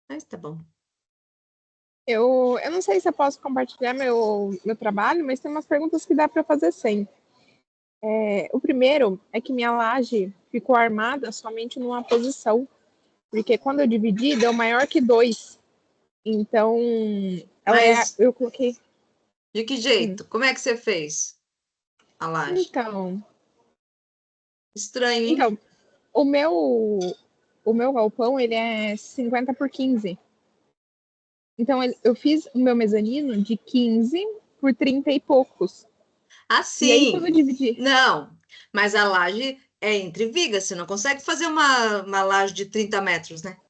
Mas tá bom. Eu não sei se eu posso compartilhar meu trabalho, mas tem umas perguntas que dá para fazer sempre. O primeiro é que minha laje ficou armada somente numa posição, porque quando eu dividi, deu maior que 2. Então, Mas eu coloquei. de que jeito? Como é que você fez a laje? Então, Estranho, hein? então o meu galpão, ele é 50 por 15. Então, eu fiz o meu mezanino de 15 por 30 e poucos. E aí, quando Assim, eu dividi. não. Mas a laje é entre vigas, você não consegue fazer uma laje de 30 metros, né?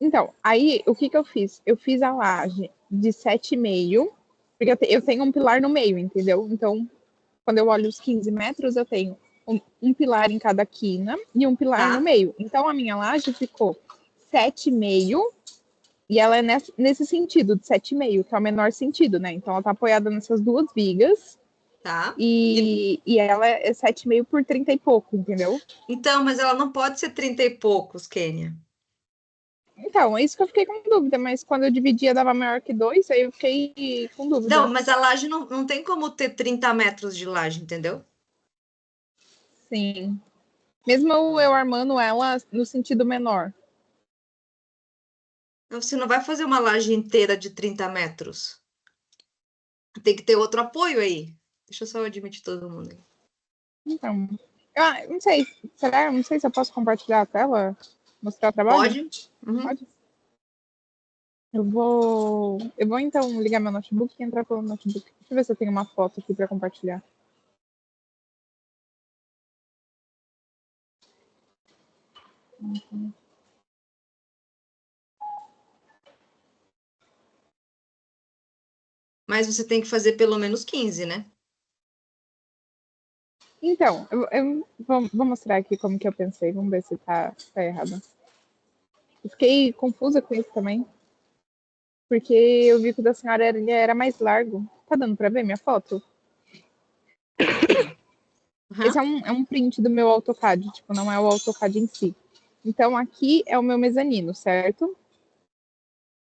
Então, aí, o que eu fiz? Eu fiz a laje de 7,5, porque eu tenho um pilar no meio, entendeu? Então, quando eu olho os 15 metros, eu tenho um pilar em cada quina e um pilar no Tá? meio. Então, a minha laje ficou 7,5 e ela é nesse sentido, de 7,5, que é o menor sentido, né? Então, ela tá apoiada nessas duas vigas Tá? e ela é 7,5 por 30 e pouco, entendeu? Então, mas ela não pode ser 30 e poucos, Kênia. Então, é isso que eu fiquei com dúvida, mas quando eu dividia dava maior que 2, aí eu fiquei com Não, dúvida. mas a laje não tem como ter 30 metros de laje, entendeu? Sim. Mesmo eu armando ela no sentido menor. Então, você não vai fazer uma laje inteira de 30 metros. Tem que ter outro apoio aí. Deixa eu só admitir todo mundo aí. Então, não sei. Será? Não sei se eu posso compartilhar a tela, mostrar o trabalho. Pode? Uhum. Pode? Eu vou então ligar meu notebook e entrar pelo notebook. Deixa eu ver se eu tenho uma foto aqui para compartilhar. Mas você tem que fazer pelo menos 15, né? Então, eu vou mostrar aqui como que eu pensei. Vamos ver se tá errado. Eu fiquei confusa com isso também, porque eu vi que o da senhora era mais largo. Tá dando para ver minha foto? Sim. Esse Uhum. é um print do meu AutoCAD, tipo, não é o AutoCAD em si. Então, aqui é o meu mezanino, certo?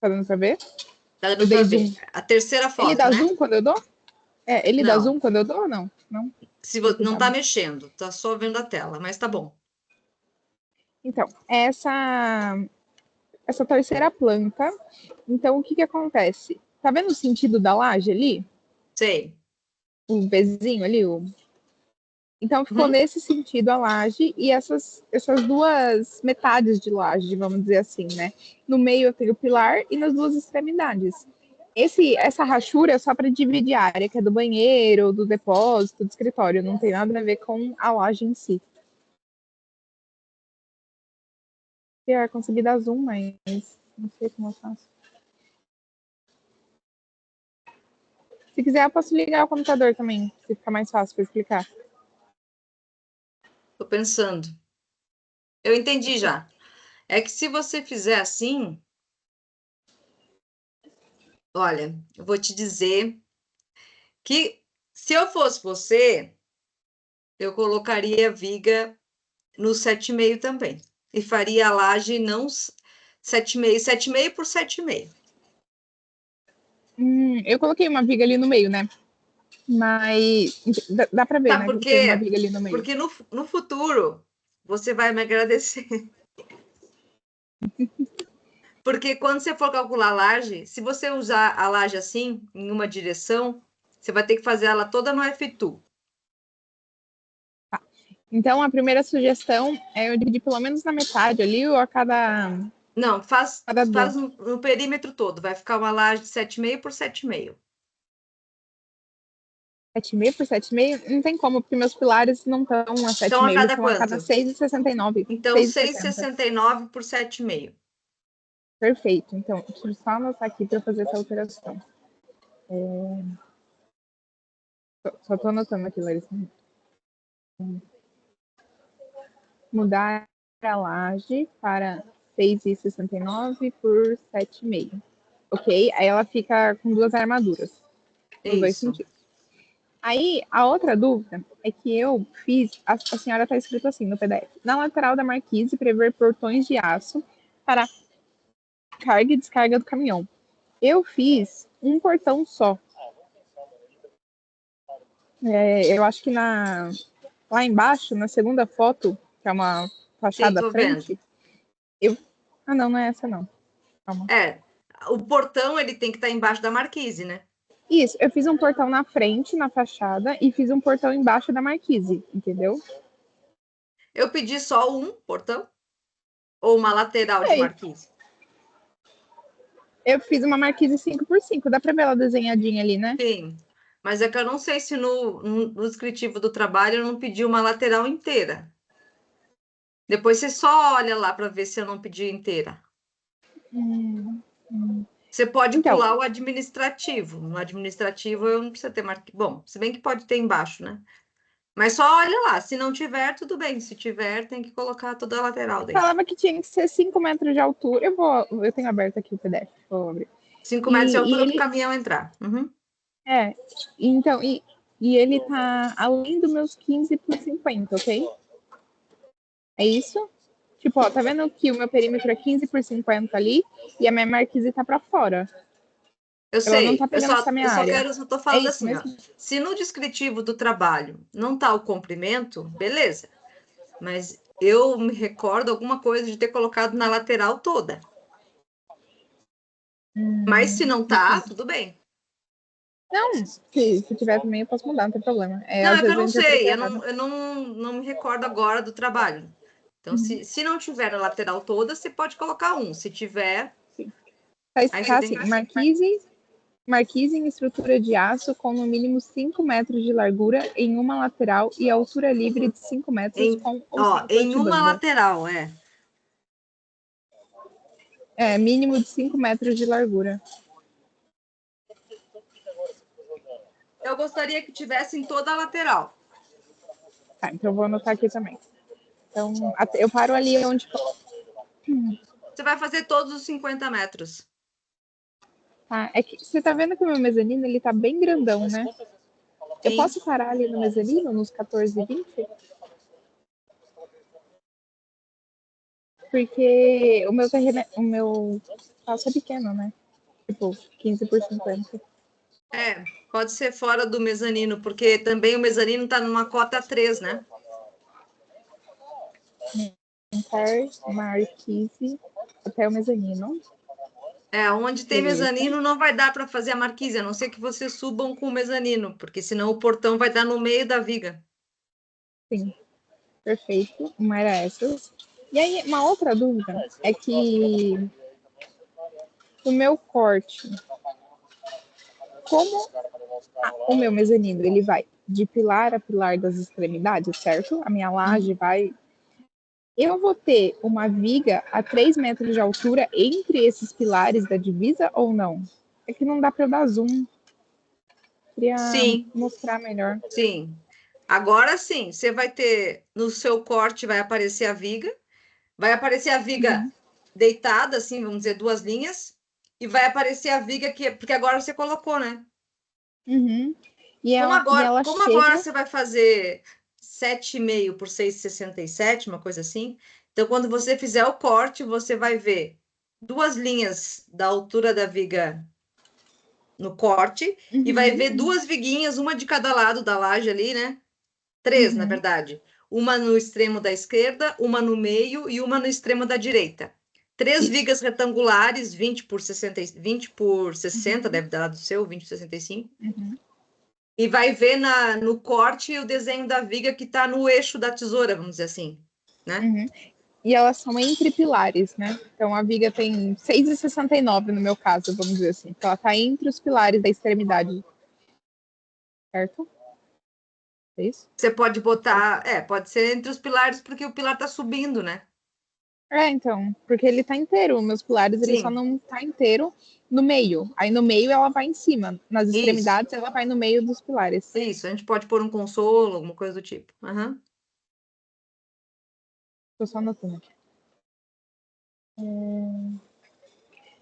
Tá dando pra ver? Tá Eu dando pra dei ver. zoom. A terceira Ele foto, dá né? zoom quando eu dou? Ele dá Não. zoom quando eu dou ou não? Não? Se Aqui não tá tá bom. mexendo, tá só vendo a tela, mas tá bom. Então, essa terceira planta. Então, o que que acontece? Tá vendo o sentido da laje ali? Sei. O Vzinho ali? Então, ficou Uhum. nesse sentido a laje e essas duas metades de laje, vamos dizer assim, né? No meio eu tenho o pilar e nas duas extremidades. Essa rachura é só para dividir a área, que é do banheiro, do depósito, do escritório. Não tem nada a ver com a laje em si. Eu consegui dar zoom, mas não sei como eu faço. Se quiser, eu posso ligar o computador também, se ficar mais fácil para explicar. Tô pensando. Eu entendi já. É que se você fizer assim, olha, eu vou te dizer que se eu fosse você, eu colocaria viga no 7,5 também. E faria a laje não 7,5, 7,5 por 7,5. Eu coloquei uma viga ali no meio, né? Mas dá para ver, Sabe né? por Que tem uma quê? viga ali no meio. Porque no futuro você vai me agradecer. Porque quando você for calcular a laje, se você usar a laje assim, em uma direção, você vai ter que fazer ela toda no F2. Então, a primeira sugestão é eu dividir pelo menos na metade ali, ou a Não, cada duas. faz no perímetro todo. Vai ficar uma laje de 7,5 por 7,5. 7,5 por 7,5? Não tem como, porque meus pilares não estão a Então, a 7,5, eles cada estão a cada quanto? 6,69. Então, 6,60. 6,69 por 7,5. Perfeito. Então, deixa eu só anotar aqui para fazer essa alteração. Só estou anotando aqui, Larissa. Mudar a laje para 6,69 por 7,5. Ok? Aí ela fica com duas armaduras, nos dois Isso. sentidos. Aí, a outra dúvida é que eu fiz, a senhora está escrito assim no PDF. Na lateral da marquise, prever portões de aço para carga e descarga do caminhão. Eu fiz um portão só. Eu acho que lá embaixo, na segunda foto, que é uma fachada tô frente, Ah, não é essa não. Calma. O portão ele tem que estar embaixo da marquise, né? Isso, eu fiz um portão na frente, na fachada, e fiz um portão embaixo da marquise, entendeu? Eu pedi só um portão ou uma lateral de marquise? Eu fiz uma marquise 5x5, dá pra ver ela desenhadinha ali, né? Sim, mas é que eu não sei se no descritivo do trabalho eu não pedi uma lateral inteira. Depois você só olha lá para ver se eu não pedi inteira. Você pode Então, pular o administrativo. No administrativo eu não precisa ter marquise. Bom, se bem que pode ter embaixo, né? Mas só olha lá. Se não tiver, tudo bem. Se tiver, tem que colocar toda a lateral daí. falava que tinha que ser 5 metros de altura. Eu tenho aberto aqui o PDF, vou abrir. 5 metros de altura para o caminhão entrar. Uhum. Então, e ele tá além dos meus 15 por 50, ok? É isso? Tipo, ó, tá vendo que o meu perímetro é 15 por 50 ali e a minha marquise tá pra fora. Eu Ela não sei, tá pegando essa minha área. eu tô É falando isso assim, ó. mesmo? Se no descritivo do trabalho não tá o comprimento, beleza. Mas eu me recordo alguma coisa de ter colocado na lateral toda. Mas se não tá, tudo bem. Não, se tiver também eu posso mudar, não tem problema. Não, Às é que eu vezes eu não interpretei sei, errado. eu não me recordo agora do trabalho. Então, se não tiver a lateral toda, você pode colocar um. Se tiver, aí você Tá tem assim, que. marquise em estrutura de aço com no mínimo 5 metros de largura em uma lateral e altura livre de 5 metros com ou sem Em uma platibanda. lateral, é. Mínimo de 5 metros de largura. Eu gostaria que tivesse em toda a lateral. Tá, então eu vou anotar aqui também. Então, eu paro ali onde. Você vai fazer todos os 50 metros. Tá, é que você tá vendo que o meu mezanino ele tá bem grandão, né? Eu Sim. posso parar ali no mezanino, nos 14 e 20? Porque o meu espaço é pequeno, né? Tipo, 15 por 50. Pode ser fora do mezanino, porque também o mezanino está numa cota 3, né? Marquise até o mezanino. Onde tem Beleza. mezanino não vai dar para fazer a marquise, a não ser que vocês subam com o mezanino, porque senão o portão vai dar no meio da viga. Sim, perfeito. Uma era essas. E aí, uma outra dúvida é que o meu corte, como o meu mezanino, ele vai de pilar a pilar das extremidades, certo? A minha laje vai. Eu vou ter uma viga a 3 metros de altura entre esses pilares da divisa ou não? É que não dá para eu dar zoom. Queria Sim, mostrar melhor. sim. Agora sim, você vai ter no seu corte vai aparecer a viga deitada, assim, vamos dizer, duas linhas, e vai aparecer a viga que, porque agora você colocou, né? Uhum. E ela Como agora chega. você vai fazer 7,5 por 6,67, uma coisa assim. Então, quando você fizer o corte, você vai ver duas linhas da altura da viga no corte e vai ver duas viguinhas, uma de cada lado da laje ali, né? Três, na verdade. Uma no extremo da esquerda, uma no meio e uma no extremo da direita. Três vigas retangulares, 20 por 60, 20 por 60, deve dar do seu, 20 por 65. E vai ver no corte o desenho da viga que está no eixo da tesoura, vamos dizer assim, né? E elas são entre pilares, né? Então a viga tem 6,69 no meu caso, vamos dizer assim. Então ela está entre os pilares da extremidade. Certo? É isso? Você pode botar, pode ser entre os pilares, porque o pilar está subindo, né? Então, porque ele tá inteiro, meus pilares, ele só Sim, não tá inteiro no meio. Aí no meio ela vai em cima, nas isso, extremidades ela vai no meio dos pilares. isso. A gente pode pôr um consolo, alguma coisa do tipo. Uhum. Tô só anotando aqui.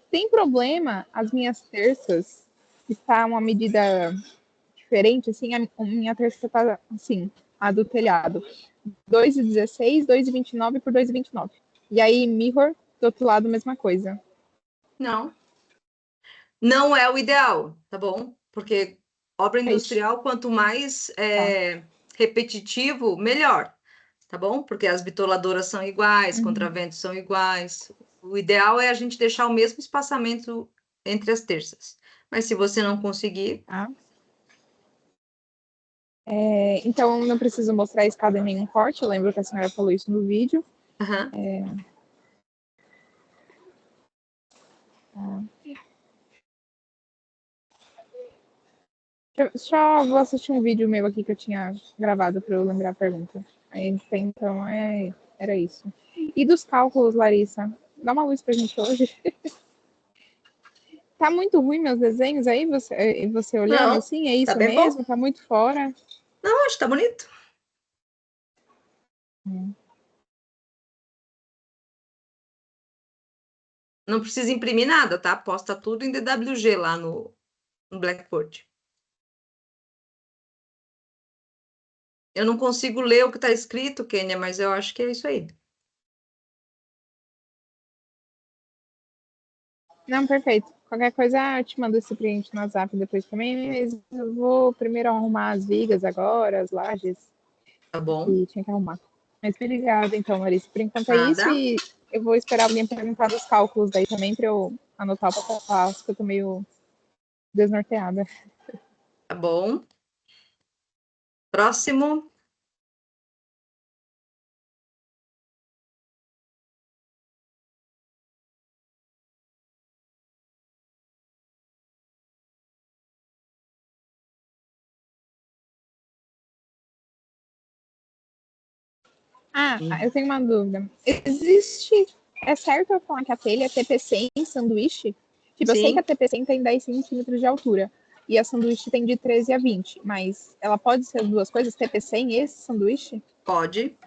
Tem problema as minhas terças, que tá uma medida diferente, assim, a minha terça tá assim, a do telhado. 2,16, 2,29 por 2,29. E aí, mirror, do outro lado, mesma coisa. Não. Não é o ideal, tá bom? Porque obra É isso. industrial, quanto mais Tá. repetitivo, melhor, tá bom? Porque as bitoladoras são iguais, Uhum. contraventos são iguais. O ideal é a gente deixar o mesmo espaçamento entre as terças. Mas se você não conseguir, Tá. Então, não preciso mostrar a escada em nenhum corte. Eu lembro que a senhora falou isso no vídeo. aham, Só vou assistir um vídeo meu aqui que eu tinha gravado para eu lembrar a pergunta. Então, era isso. E dos cálculos, Larissa? Dá uma luz pra gente hoje. Tá muito ruim meus desenhos aí, você olhando não, assim? É tá isso bem bom. mesmo? Tá muito fora? Não, acho que tá bonito. Hum. Não precisa imprimir nada, tá? Posta tudo em DWG lá no Blackboard. Eu não consigo ler o que está escrito, Kênia, mas eu acho que é isso aí. Não, perfeito. Qualquer coisa, eu te mando esse print no WhatsApp depois também, mas eu vou primeiro arrumar as vigas agora, as lajes, Tá bom? que tinha que arrumar. Mas obrigada, então, Larissa. Por enquanto é isso Nada. e eu vou esperar alguém perguntar dos cálculos daí também para eu anotar o passo a passo, que eu tô meio desnorteada. Tá bom. Próximo. Ah, eu tenho uma dúvida. É certo eu falar que a telha é TPC em sanduíche? Tipo, eu sei que a Sim, TPC tem 10 centímetros de altura e a sanduíche tem de 13 a 20, mas ela pode ser as duas coisas, TPC em esse sanduíche? pode.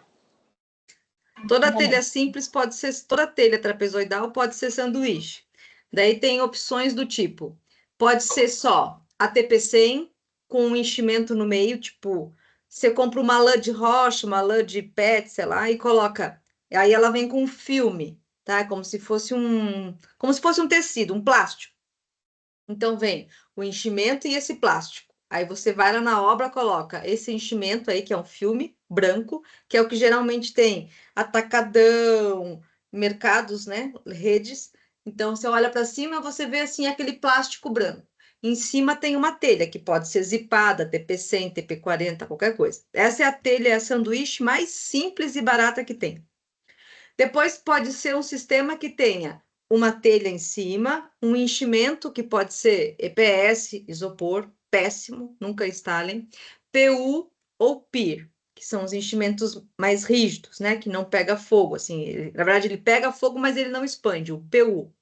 Toda Tá bom. telha simples pode ser, toda telha trapezoidal pode ser sanduíche. Daí tem opções do tipo, pode ser só a TP100 com um enchimento no meio, tipo, você compra uma lã de rocha, uma lã de PET, sei lá, e coloca. Aí ela vem com um filme, tá? Como se fosse um tecido, um plástico. Então vem o enchimento e esse plástico. Aí você vai lá na obra, coloca esse enchimento aí, que é um filme branco, que é o que geralmente tem atacadão, mercados, né? Redes. Então você olha para cima, você vê assim aquele plástico branco. Em cima tem uma telha que pode ser zipada, TP100, TP40, qualquer coisa. Essa é a telha, é a sanduíche mais simples e barata que tem. Depois pode ser um sistema que tenha uma telha em cima, um enchimento que pode ser EPS, isopor, péssimo, nunca instalem, PU ou PIR, que são os enchimentos mais rígidos, né, que não pega fogo, assim, na verdade ele pega fogo, mas ele não expande, o PU.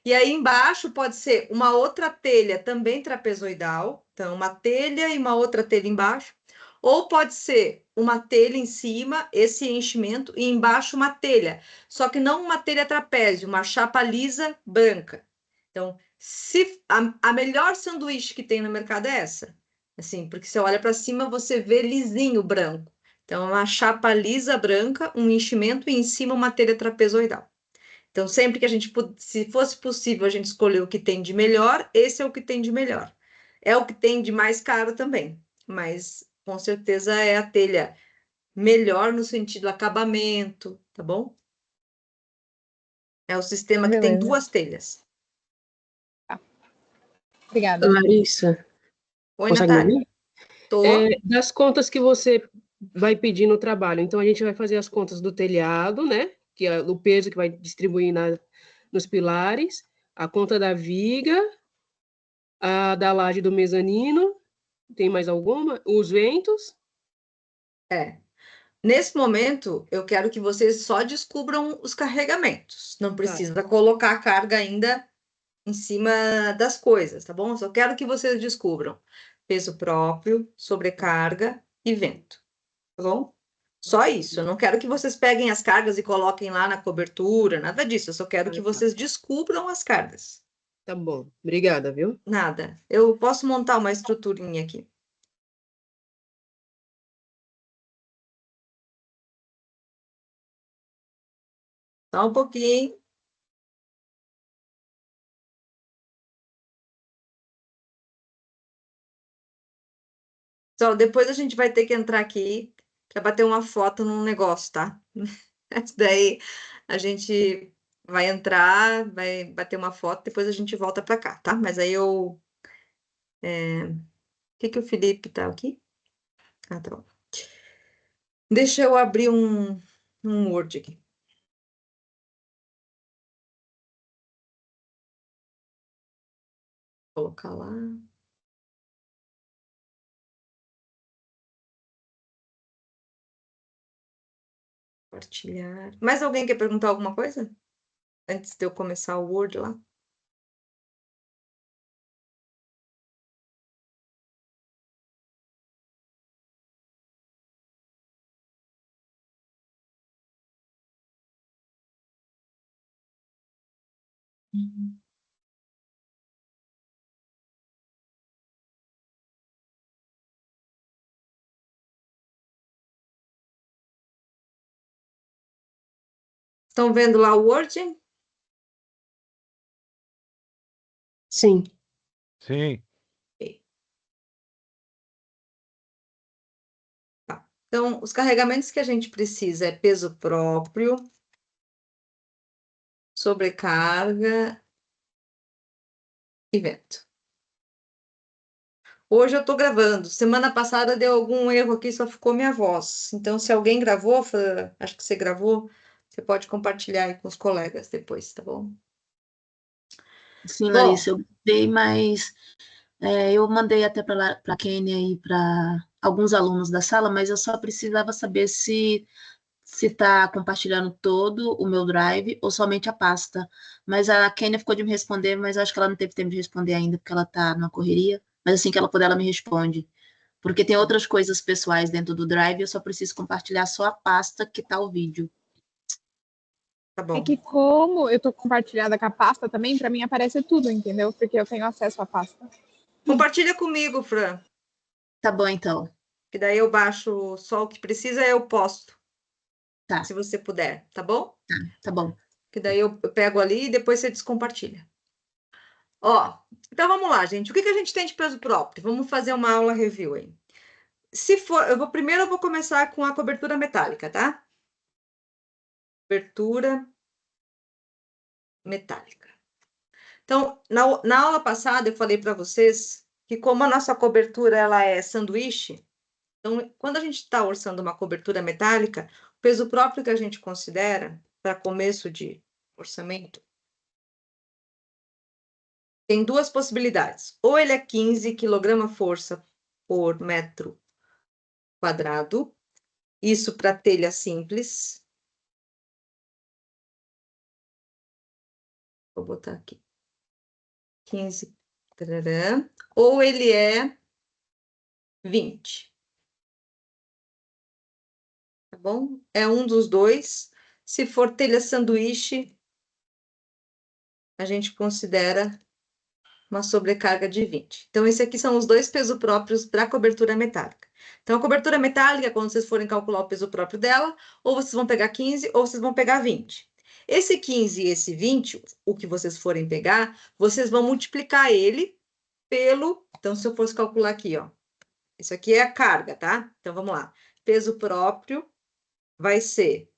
E aí embaixo pode ser uma outra telha também trapezoidal, então uma telha e uma outra telha embaixo, ou pode ser uma telha em cima, esse enchimento, e embaixo uma telha, só que não uma telha trapézio, uma chapa lisa branca. Então, se a melhor sanduíche que tem no mercado é essa, assim, porque você olha para cima, você vê lisinho branco. Então, é uma chapa lisa branca, um enchimento e em cima uma telha trapezoidal. Então, sempre que a gente, se fosse possível, a gente escolher o que tem de melhor, esse é o que tem de melhor. É o que tem de mais caro também, mas com certeza é a telha melhor no sentido acabamento, tá bom? É o sistema que tem Beleza. duas telhas. Tá. Obrigada. Larissa, Oi, consegue me Natália. ouvir? Tô. Das contas que você vai pedir no trabalho, então a gente vai fazer as contas do telhado, né? Que é o peso que vai distribuir nos pilares, a conta da viga, a da laje do mezanino, tem mais alguma? Os ventos. É. Nesse momento, eu quero que vocês só descubram os carregamentos. Não Tá, precisa colocar a carga ainda em cima das coisas, tá bom? Só quero que vocês descubram peso próprio, tá. sobrecarga e vento, tá bom? Só isso. Eu não quero que vocês peguem as cargas e coloquem lá na cobertura, nada disso. Eu só quero que Ah, tá. vocês descubram as cargas. Tá bom. Obrigada, viu? Nada. Eu posso montar uma estruturinha aqui. Só um pouquinho. Só depois a gente vai ter que entrar aqui para bater uma foto num negócio, tá? Daí a gente vai entrar, vai bater uma foto, depois a gente volta para cá, tá? Mas aí eu... O que o Felipe tá aqui? Ah, tá bom. Deixa eu abrir um Word aqui. Vou colocar lá. Compartilhar. Mais alguém quer perguntar alguma coisa? Antes de eu começar o Word lá? Estão vendo lá o Word? Sim. Sim. Tá. Então, os carregamentos que a gente precisa é peso próprio, sobrecarga e vento. Hoje eu estou gravando. Semana passada deu algum erro aqui, só ficou minha voz. Então, se alguém gravou, acho que você gravou, você pode compartilhar aí com os colegas depois, tá bom? Sim, Bom. Larissa, eu dei, mas eu mandei até para a Kênia e para alguns alunos da sala, mas eu só precisava saber se está compartilhando todo o meu drive ou somente a pasta. Mas a Kênia ficou de me responder, mas acho que ela não teve tempo de responder ainda, porque ela está na correria. Mas assim que ela puder, ela me responde. Porque tem outras coisas pessoais dentro do drive, eu só preciso compartilhar só a pasta que está o vídeo. Tá É bom. que como eu tô compartilhada com a pasta também, para mim aparece tudo, entendeu? Porque eu tenho acesso à pasta. Compartilha comigo, Fran. Tá bom, então. Que daí eu baixo só o que precisa, eu posto. Tá. Se você puder, tá bom? Tá bom. Que daí eu pego ali e depois você descompartilha. Ó, então vamos lá, gente. O que a gente tem de peso próprio? Vamos fazer uma aula review aí. Se for, primeiro eu vou começar com a cobertura metálica, tá? Cobertura metálica. Então, na aula passada eu falei para vocês que como a nossa cobertura ela é sanduíche, então quando a gente está orçando uma cobertura metálica, o peso próprio que a gente considera para começo de orçamento tem duas possibilidades. Ou ele é 15 kg-força por metro quadrado, isso para telha simples. Vou botar aqui. 15, tarará, ou ele é 20. Tá bom? É um dos dois. Se for telha sanduíche, a gente considera uma sobrecarga de 20. Então, esses aqui são os dois pesos próprios para a cobertura metálica. Então, a cobertura metálica, quando vocês forem calcular o peso próprio dela, ou vocês vão pegar 15 ou vocês vão pegar 20. Esse 15 e esse 20, o que vocês forem pegar, vocês vão multiplicar ele pelo... Então, se eu fosse calcular aqui, ó. Isso aqui é a carga, tá? Então, vamos lá. Peso próprio vai ser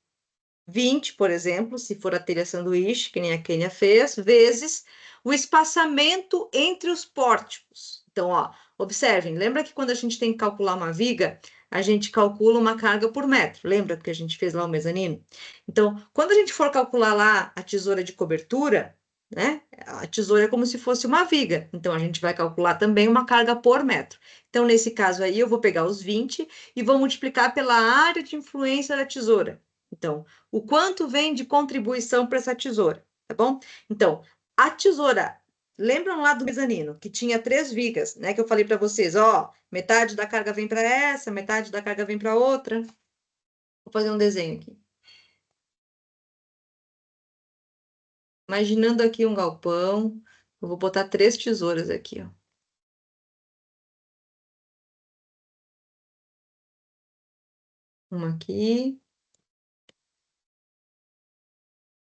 20, por exemplo, se for a telha sanduíche, que nem a Kênia fez, vezes o espaçamento entre os pórticos. Então, ó, observem, lembra que quando a gente tem que calcular uma viga, a gente calcula uma carga por metro. Lembra que a gente fez lá o mezanino? Então, quando a gente for calcular lá a tesoura de cobertura, né? A tesoura é como se fosse uma viga. Então, a gente vai calcular também uma carga por metro. Então, nesse caso aí, eu vou pegar os 20 e vou multiplicar pela área de influência da tesoura. Então, o quanto vem de contribuição para essa tesoura, tá bom? Então, a tesoura, lembram lá do mezanino, que tinha 3 vigas, né? Que eu falei para vocês, ó, metade da carga vem para essa, metade da carga vem para outra. Vou fazer um desenho aqui. Imaginando aqui um galpão, eu vou botar 3 tesouras aqui, ó. Uma aqui.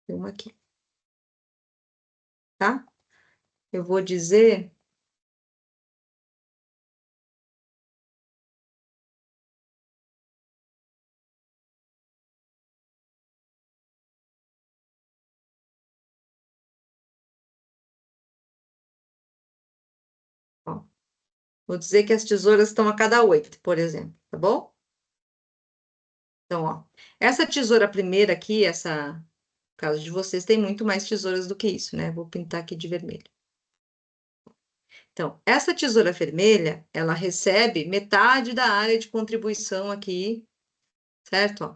E uma aqui. Tá? Eu vou dizer Vou dizer que as tesouras estão a cada 8, por exemplo, tá bom? Então, ó, essa tesoura primeira aqui, no caso de vocês, tem muito mais tesouras do que isso, né? Vou pintar aqui de vermelho. Então, essa tesoura vermelha, ela recebe metade da área de contribuição aqui, certo? Ó.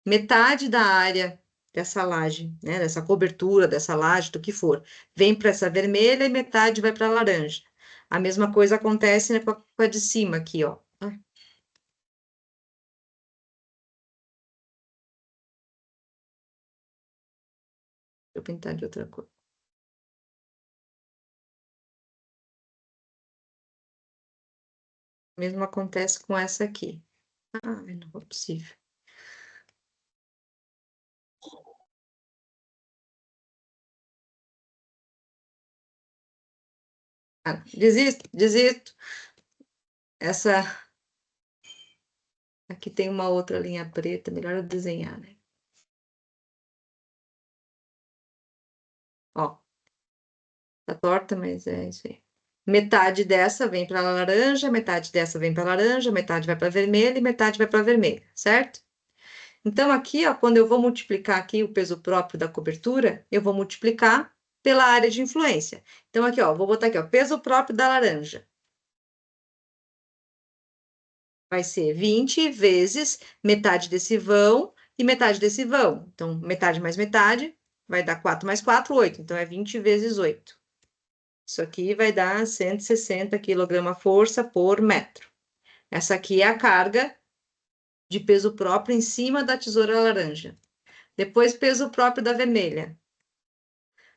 Metade da área dessa laje, né? Dessa cobertura, dessa laje, do que for, vem para essa vermelha e metade vai para a laranja. A mesma coisa acontece, né, com a de cima aqui, ó. Deixa eu pintar de outra cor. O mesmo acontece com essa aqui. Ah, não é possível. Ah, desisto. Essa aqui tem uma outra linha preta, melhor eu desenhar, né? Ó, tá torta, mas é isso aí. Metade dessa vem para laranja, metade dessa vem para laranja, metade vai para vermelha e metade vai para vermelha, certo? Então, aqui, ó, quando eu vou multiplicar aqui o peso próprio da cobertura, eu vou multiplicar pela área de influência. Então, aqui, ó, vou botar aqui, ó, peso próprio da laranja. Vai ser 20 vezes metade desse vão e metade desse vão. Então, metade mais metade vai dar 4 mais 4, 8. Então, é 20 vezes 8. Isso aqui vai dar 160 kgf por metro. Essa aqui é a carga de peso próprio em cima da tesoura laranja. Depois, peso próprio da vermelha.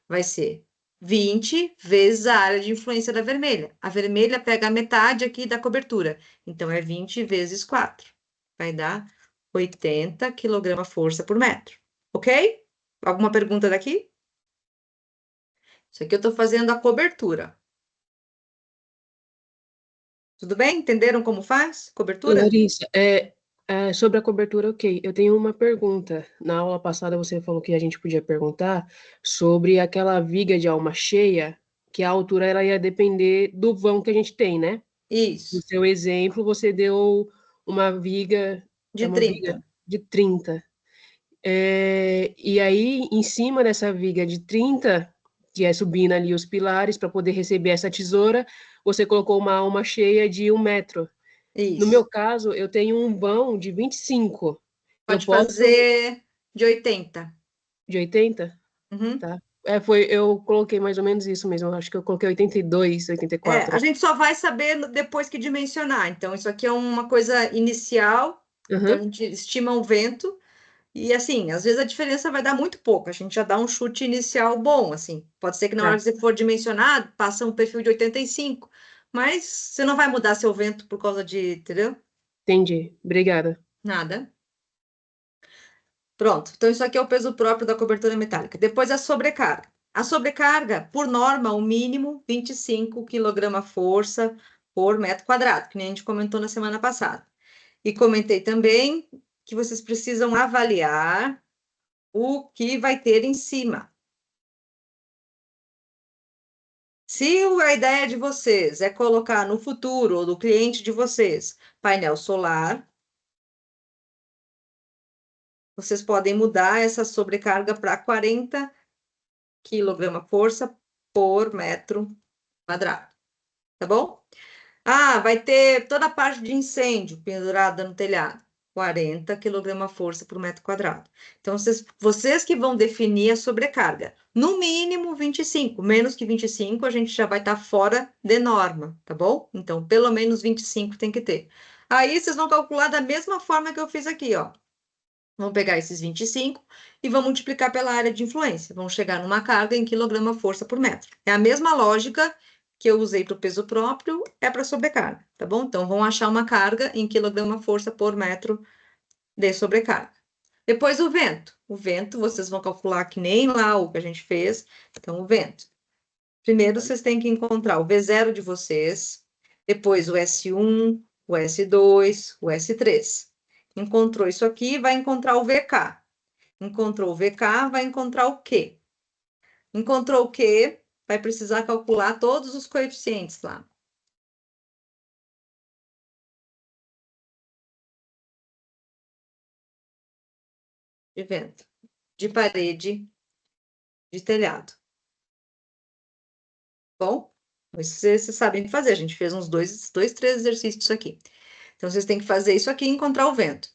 Vai ser 20 vezes a área de influência da vermelha. A vermelha pega a metade aqui da cobertura. Então, é 20 vezes 4. Vai dar 80 kgf por metro. Ok? Alguma pergunta daqui? Isso aqui eu estou fazendo a cobertura. Tudo bem? Entenderam como faz? Cobertura? Larissa, sobre a cobertura, ok. Eu tenho uma pergunta. Na aula passada você falou que a gente podia perguntar sobre aquela viga de alma cheia, que a altura ela ia depender do vão que a gente tem, né? No Isso, seu exemplo, você deu uma viga, de uma viga 30. de 30. E aí, em cima dessa viga de 30, que é subindo ali os pilares para poder receber essa tesoura, você colocou uma alma cheia de 1 metro. No meu Isso. caso, eu tenho um vão de 25. Eu Pode posso fazer de 80. de 80? Uhum. Tá. Eu coloquei mais ou menos isso mesmo. Acho que eu coloquei 82, 84. A gente só vai saber depois que dimensionar. Então, isso aqui é uma coisa inicial. Então, a Uhum, gente estima um vento. E, assim, às vezes a diferença vai dar muito pouco. A gente já dá um chute inicial bom, assim. Pode ser que na hora tá. que você for dimensionar, passa um perfil de 85. Mas você não vai mudar seu vento por causa de, entendeu? Entendi. Obrigada. Nada. Pronto. Então, isso aqui é o peso próprio da cobertura metálica. Depois, a sobrecarga. A sobrecarga, por norma, o mínimo 25 kgf por metro quadrado, que nem a gente comentou na semana passada. E comentei também que vocês precisam avaliar o que vai ter em cima. Se a ideia de vocês é colocar no futuro, ou do cliente de vocês, painel solar, vocês podem mudar essa sobrecarga para 40 kgf por metro quadrado, tá bom? Ah, vai ter toda a parte de incêndio pendurada no telhado. 40 kgf por metro quadrado. Então, vocês que vão definir a sobrecarga. No mínimo 25, menos que 25 a gente já vai estar fora de norma, tá bom? Então, pelo menos 25 tem que ter. Aí, vocês vão calcular da mesma forma que eu fiz aqui, ó. Vão pegar esses 25 e vão multiplicar pela área de influência. Vão chegar numa carga em quilograma-força por metro. É a mesma lógica que eu usei para o peso próprio, é para sobrecarga, tá bom? Então, vão achar uma carga em quilograma-força por metro de sobrecarga. Depois, o vento. O vento, vocês vão calcular que nem lá o que a gente fez. Então, o vento. Primeiro, vocês têm que encontrar o V0 de vocês, depois o S1, o S2, o S3. Encontrou isso aqui, vai encontrar o VK. Encontrou o VK, vai encontrar o Q. Encontrou o quê? Vai precisar calcular todos os coeficientes lá. De vento, de parede, de telhado. Bom, vocês sabem fazer. A gente fez uns dois, três exercícios aqui. Então, vocês têm que fazer isso aqui e encontrar o vento.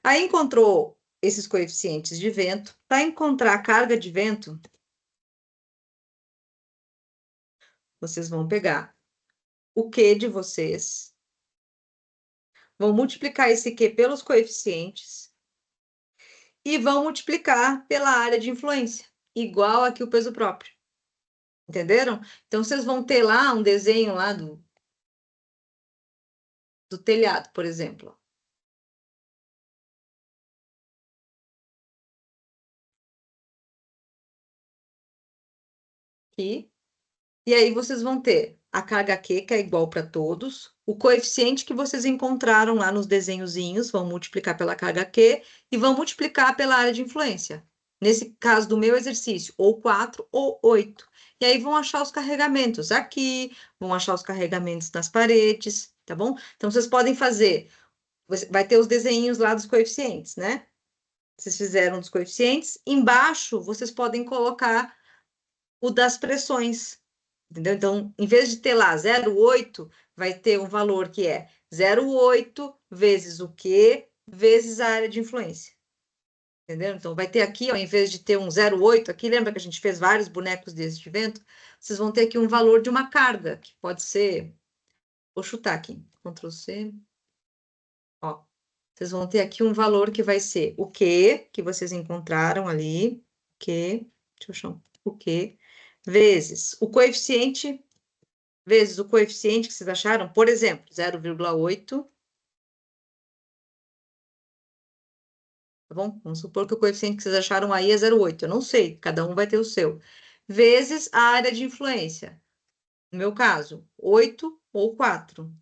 Aí, encontrou esses coeficientes de vento. Para encontrar a carga de vento, vocês vão pegar o Q de vocês, vão multiplicar esse Q pelos coeficientes e vão multiplicar pela área de influência, igual aqui o peso próprio. Entenderam? Então, vocês vão ter lá um desenho lá do telhado, por exemplo. Aqui. E aí, vocês vão ter a carga Q, que é igual para todos, o coeficiente que vocês encontraram lá nos desenhozinhos, vão multiplicar pela carga Q e vão multiplicar pela área de influência. Nesse caso do meu exercício, ou 4 ou 8. E aí vão achar os carregamentos aqui, vão achar os carregamentos nas paredes, tá bom? Então, vocês podem fazer, vai ter os desenhos lá dos coeficientes, né? Vocês fizeram dos coeficientes. Embaixo, vocês podem colocar o das pressões, entendeu? Então, em vez de ter lá 0,8, vai ter um valor que é 0,8 vezes o Q vezes a área de influência. Entendeu? Então, vai ter aqui, ó, em vez de ter um 0,8, aqui, lembra que a gente fez vários bonecos desses de vento? Vocês vão ter aqui um valor de uma carga, que pode ser... Vou chutar aqui. Ctrl C. Ó, vocês vão ter aqui um valor que vai ser o Q, que vocês encontraram ali. Q, deixa eu achar o Q, vezes o coeficiente que vocês acharam, por exemplo, 0,8. Tá bom? Vamos supor que o coeficiente que vocês acharam aí é 0,8. Eu não sei, cada um vai ter o seu. Vezes a área de influência. No meu caso, 8 ou 4.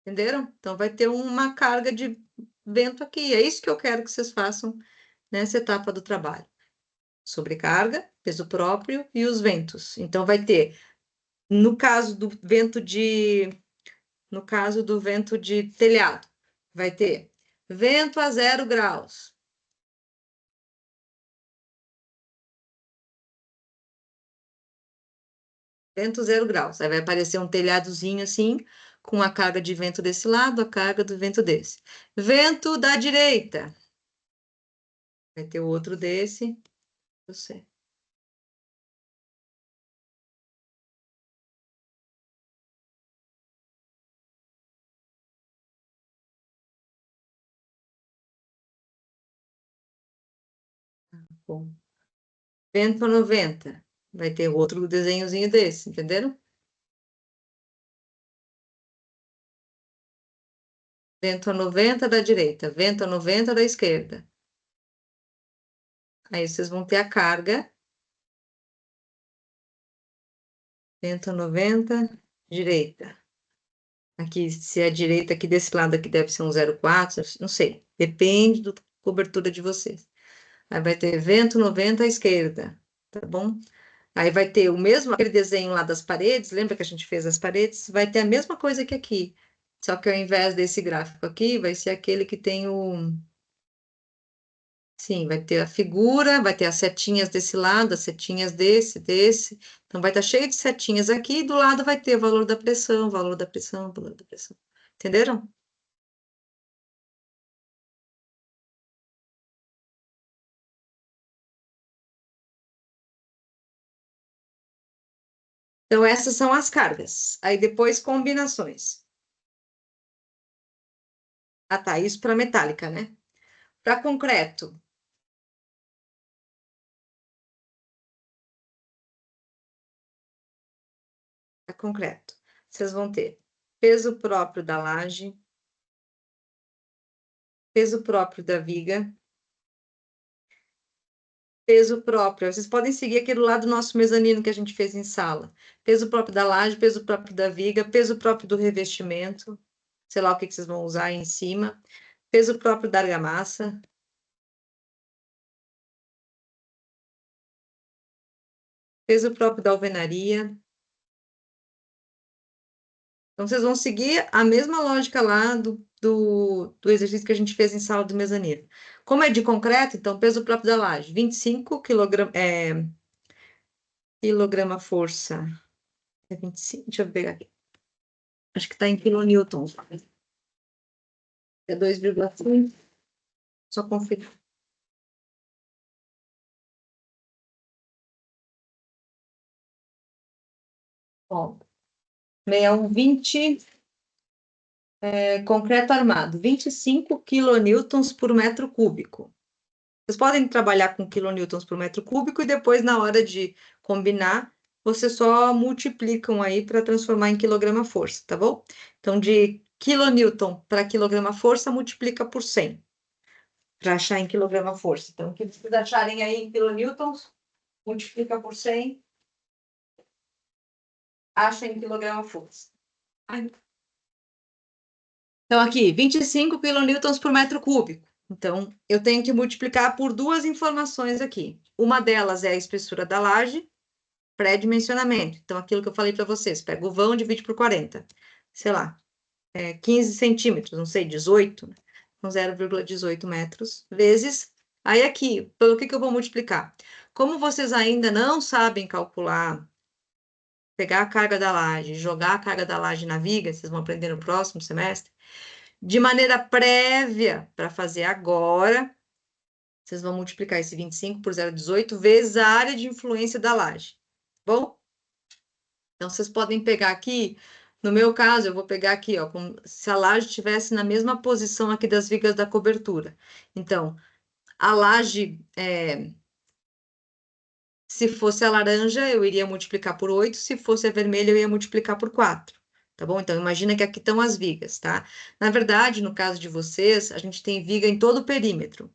Entenderam? Então, vai ter uma carga de vento aqui. É isso que eu quero que vocês façam nessa etapa do trabalho. Sobrecarga, peso próprio e os ventos. Então, vai ter, no caso do vento de telhado, vai ter vento a 0 graus. Vento 0 graus. Aí vai aparecer um telhadozinho assim, com a carga de vento desse lado, a carga do vento desse. Vento da direita. Vai ter outro desse. Você. Bom. Vento a 90. Vai ter outro desenhozinho desse, entenderam? Vento a 90 da direita, vento a 90 da esquerda. Aí vocês vão ter a carga. Vento a 90, direita. Aqui, se é a direita aqui desse lado aqui deve ser um 0,4, não sei. Depende da cobertura de vocês. Aí vai ter vento 90 à esquerda, tá bom? Aí vai ter o mesmo, aquele desenho lá das paredes, lembra que a gente fez as paredes? Vai ter a mesma coisa que aqui. Só que ao invés desse gráfico aqui, vai ser aquele que tem o... Sim, vai ter a figura, vai ter as setinhas desse lado, as setinhas desse. Então, vai estar cheio de setinhas aqui, e do lado vai ter o valor da pressão, valor da pressão, valor da pressão. Entenderam? Então, essas são as cargas. Aí, depois, combinações. Ah, tá, isso para metálica, né? Para concreto. Para concreto. Vocês vão ter peso próprio da laje, peso próprio da viga, peso próprio. Vocês podem seguir aqui do lado do nosso mezanino que a gente fez em sala. Peso próprio da laje, peso próprio da viga, peso próprio do revestimento. Sei lá o que vocês vão usar aí em cima. peso próprio da argamassa, peso próprio da alvenaria. Então, vocês vão seguir a mesma lógica lá do exercício que a gente fez em sala do mezanino. Como é de concreto, então, peso próprio da laje, 25 quilograma força. É 25, deixa eu pegar aqui. Acho que está em quilonewtons. É 2,5. Só conferir. Ó, 6120, concreto armado, 25 quilonewtons por metro cúbico. Vocês podem trabalhar com quilonewtons por metro cúbico e depois, na hora de combinar, vocês só multiplicam aí para transformar em quilograma-força, tá bom? Então, de quilonewton para quilograma-força, multiplica por 100, para achar em quilograma-força. Então, o que vocês acharem aí em quilonewtons, multiplica por 100, acha em quilograma-força. Então, aqui, 25 quilonewtons por metro cúbico. Então, eu tenho que multiplicar por duas informações aqui. Uma delas é a espessura da laje, pré-dimensionamento. Então, aquilo que eu falei para vocês, pega o vão, divide por 40. Sei lá, 15 centímetros, não sei, 18, né? Com 0,18 metros, vezes... Aí, aqui, pelo que eu vou multiplicar? Como vocês ainda não sabem calcular, pegar a carga da laje, jogar a carga da laje na viga, vocês vão aprender no próximo semestre, de maneira prévia, para fazer agora, vocês vão multiplicar esse 25 por 0,18 vezes a área de influência da laje. Bom? Então, vocês podem pegar aqui, no meu caso, eu vou pegar aqui, ó, como se a laje estivesse na mesma posição aqui das vigas da cobertura. Então, a laje, se fosse a laranja, eu iria multiplicar por 8, se fosse a vermelha, eu ia multiplicar por 4. Tá bom? Então, imagina que aqui estão as vigas, tá? Na verdade, no caso de vocês, a gente tem viga em todo o perímetro.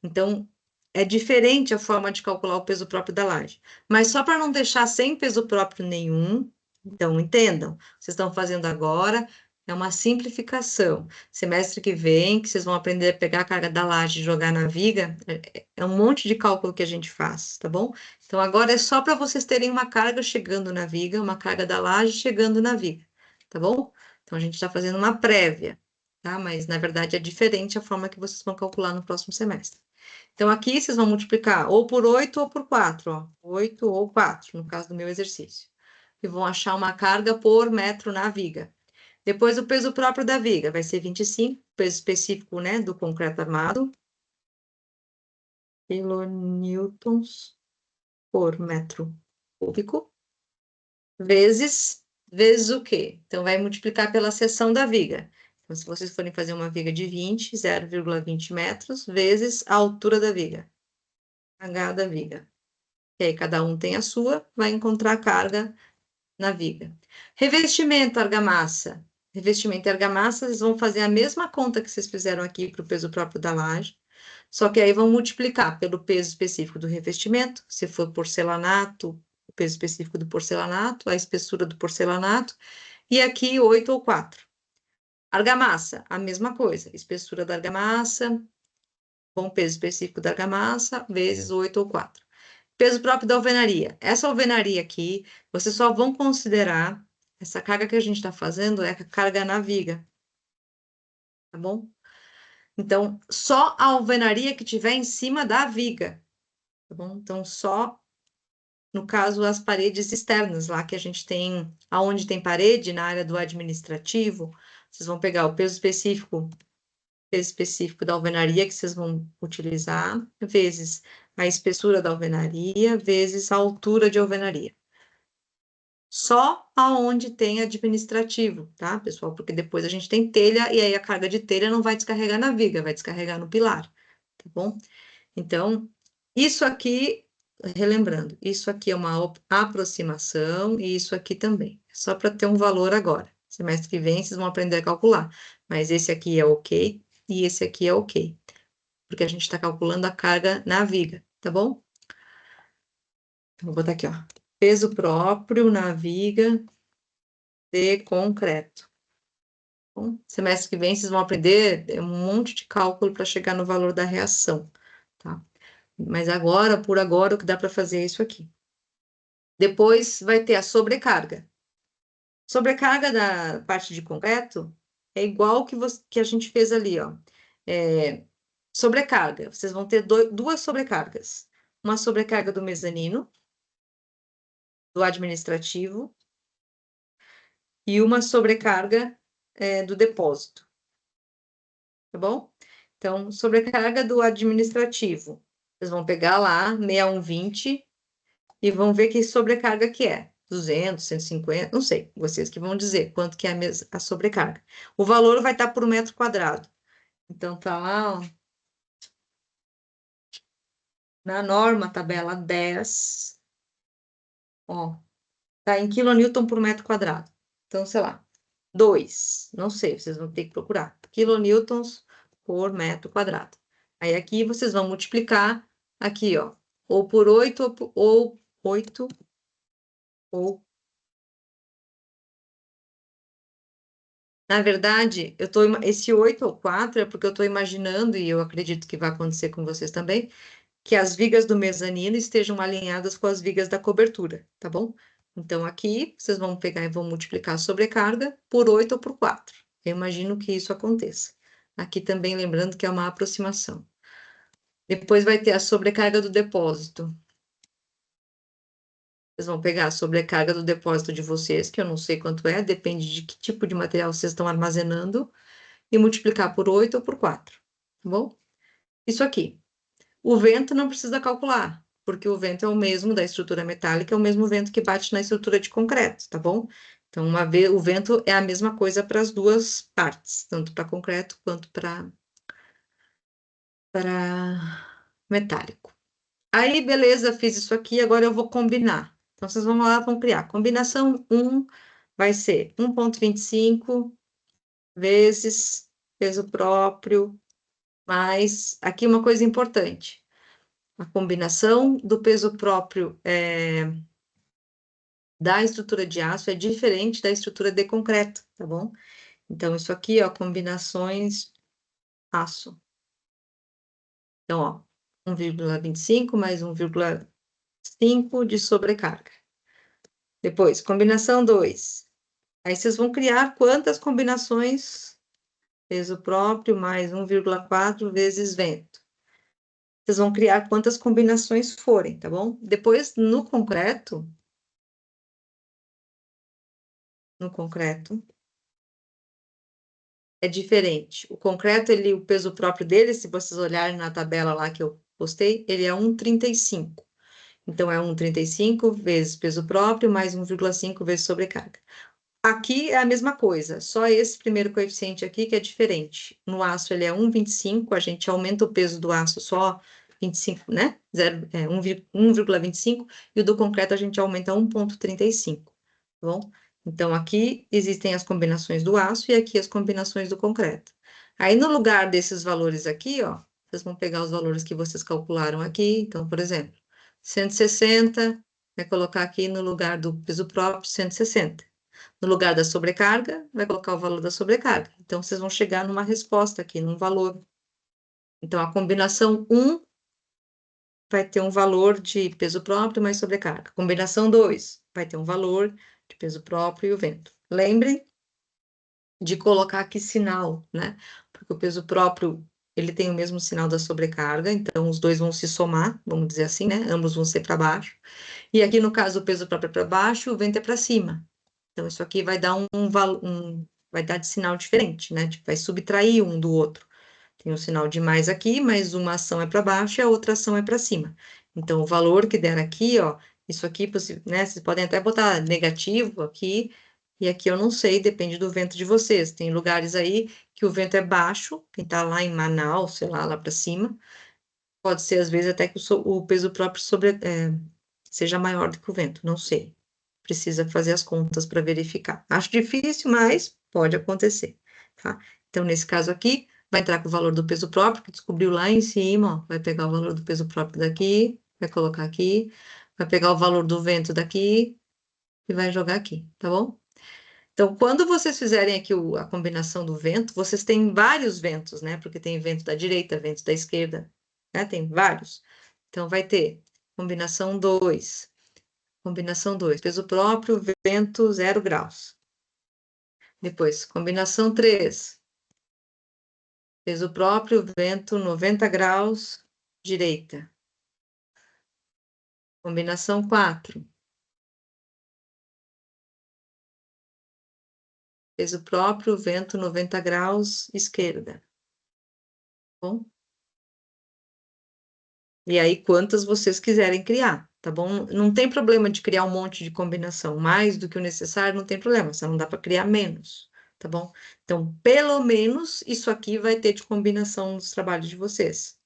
Então, é diferente a forma de calcular o peso próprio da laje. Mas só para não deixar sem peso próprio nenhum, então, entendam, vocês estão fazendo agora, é uma simplificação. Semestre que vem, que vocês vão aprender a pegar a carga da laje e jogar na viga, é um monte de cálculo que a gente faz, tá bom? Então, agora é só para vocês terem uma carga chegando na viga, uma carga da laje chegando na viga, tá bom? Então, a gente está fazendo uma prévia, tá? Mas, na verdade, é diferente a forma que vocês vão calcular no próximo semestre. Então, aqui vocês vão multiplicar ou por 8 ou por 4, ó. 8 ou 4, no caso do meu exercício. E vão achar uma carga por metro na viga. Depois, o peso próprio da viga vai ser 25, peso específico, né, do concreto armado. Kilonewtons por metro cúbico. Vezes o quê? Então, vai multiplicar pela seção da viga. Então, se vocês forem fazer uma viga de 20, 0,20 metros, vezes a altura da viga. H da viga. E aí, cada um tem a sua, vai encontrar a carga na viga. Revestimento, argamassa. Revestimento e argamassa, vocês vão fazer a mesma conta que vocês fizeram aqui para o peso próprio da laje, só que aí vão multiplicar pelo peso específico do revestimento, se for porcelanato, o peso específico do porcelanato, a espessura do porcelanato, e aqui 8 ou 4. Argamassa, a mesma coisa, espessura da argamassa, com o peso específico da argamassa, vezes 8 ou 4. Peso próprio da alvenaria. Essa alvenaria aqui, vocês só vão considerar, essa carga que a gente está fazendo é a carga na viga. Tá bom? Então, só a alvenaria que tiver em cima da viga. Tá bom? Então, só, no caso, as paredes externas, lá que a gente tem, aonde tem parede, na área do administrativo, vocês vão pegar o peso específico da alvenaria que vocês vão utilizar, vezes a espessura da alvenaria, vezes a altura de alvenaria. Só aonde tem administrativo, tá, pessoal? Porque depois a gente tem telha e aí a carga de telha não vai descarregar na viga, vai descarregar no pilar, tá bom? Então, isso aqui, relembrando, isso aqui é uma aproximação e isso aqui também. Só para ter um valor agora. Semestre que vem vocês vão aprender a calcular, mas esse aqui é ok e esse aqui é ok, porque a gente está calculando a carga na viga, tá bom? Então, vou botar aqui, ó. Peso próprio na viga de concreto. Bom, semestre que vem vocês vão aprender um monte de cálculo para chegar no valor da reação, tá? Mas agora, por agora, o que dá para fazer é isso aqui. Depois vai ter a sobrecarga. Sobrecarga da parte de concreto é igual que a gente fez ali, ó. Sobrecarga. Vocês vão ter duas sobrecargas. Uma sobrecarga do mezanino, do administrativo, e uma sobrecarga do depósito. Tá bom? Então, sobrecarga do administrativo. Vocês vão pegar lá 6120 e vão ver que sobrecarga que é. 200, 150, não sei, vocês que vão dizer quanto que é a sobrecarga. O valor vai estar por metro quadrado. Então, tá lá, ó, na norma, tabela 10, ó, tá em quilonewton por metro quadrado. Então, sei lá, 2, não sei, vocês vão ter que procurar. Quilonewtons por metro quadrado. Aí aqui vocês vão multiplicar aqui, ó, ou por 8, ou 8, ou... Na verdade, esse 8 ou 4 é porque eu estou imaginando, e eu acredito que vai acontecer com vocês também, que as vigas do mezanino estejam alinhadas com as vigas da cobertura, tá bom? Então, aqui, vocês vão pegar e vão multiplicar a sobrecarga por 8 ou por 4. Eu imagino que isso aconteça. Aqui também, lembrando que é uma aproximação. Depois vai ter a sobrecarga do depósito. Vocês vão pegar a sobrecarga do depósito de vocês, que eu não sei quanto é, depende de que tipo de material vocês estão armazenando, e multiplicar por 8 ou por 4, tá bom? Isso aqui. O vento não precisa calcular, porque o vento é o mesmo da estrutura metálica, é o mesmo vento que bate na estrutura de concreto, tá bom? Então, o vento é a mesma coisa para as duas partes, tanto para concreto quanto para metálico. Aí, beleza, fiz isso aqui, agora eu vou combinar. Então, vocês vão lá, vão criar. Combinação 1 vai ser 1,25 vezes peso próprio, mais... Aqui uma coisa importante. A combinação do peso próprio da estrutura de aço é diferente da estrutura de concreto, tá bom? Então, isso aqui, ó, combinações aço. Então, ó, 1,25 mais 1,5 de sobrecarga. Depois, combinação 2. Aí vocês vão criar quantas combinações? Peso próprio mais 1,4 vezes vento. Vocês vão criar quantas combinações forem, tá bom? Depois, no concreto, é diferente. O concreto, o peso próprio dele, se vocês olharem na tabela lá que eu postei, ele é 1,35. Então, é 1,35 vezes peso próprio, mais 1,5 vezes sobrecarga. Aqui é a mesma coisa, só esse primeiro coeficiente aqui que é diferente. No aço, ele é 1,25, a gente aumenta o peso do aço só 25, né? 1,25, e o do concreto a gente aumenta 1,35, tá bom? Então, aqui existem as combinações do aço e aqui as combinações do concreto. Aí, no lugar desses valores aqui, ó, vocês vão pegar os valores que vocês calcularam aqui. Então, por exemplo, 160, vai colocar aqui no lugar do peso próprio, 160. No lugar da sobrecarga, vai colocar o valor da sobrecarga. Então, vocês vão chegar numa resposta aqui, num valor. Então, a combinação 1 vai ter um valor de peso próprio mais sobrecarga. Combinação 2 vai ter um valor de peso próprio e o vento. Lembrem de colocar aqui sinal, né? Porque o peso próprio, ele tem o mesmo sinal da sobrecarga, então os dois vão se somar, vamos dizer assim, né? Ambos vão ser para baixo. E aqui, no caso, o peso próprio é para baixo, o vento é para cima. Então, isso aqui vai dar vai dar de sinal diferente, né? Tipo, vai subtrair um do outro. Tem um sinal de mais aqui, mas uma ação é para baixo e a outra ação é para cima. Então, o valor que der aqui, ó, isso aqui, né? Vocês podem até botar negativo aqui, e aqui eu não sei, depende do vento de vocês. Tem lugares aí que o vento é baixo, quem tá lá em Manaus, sei lá para cima, pode ser às vezes até que o peso próprio seja maior do que o vento, não sei. Precisa fazer as contas para verificar. Acho difícil, mas pode acontecer, tá? Então, nesse caso aqui, vai entrar com o valor do peso próprio, que descobriu lá em cima, ó, vai pegar o valor do peso próprio daqui, vai colocar aqui, vai pegar o valor do vento daqui e vai jogar aqui, tá bom? Então, quando vocês fizerem aqui a combinação do vento, vocês têm vários ventos, né? Porque tem vento da direita, vento da esquerda, né? Tem vários. Então, vai ter combinação 2. Combinação 2, peso próprio, vento 0 graus. Depois, combinação 3. Peso próprio, vento 90 graus, direita. Combinação 4. Peso próprio, vento 90 graus, esquerda. Bom? E aí, quantas vocês quiserem criar, tá bom? Não tem problema de criar um monte de combinação, mais do que o necessário, não tem problema, só não dá para criar menos, tá bom? Então, pelo menos isso aqui vai ter de combinação nos trabalhos de vocês,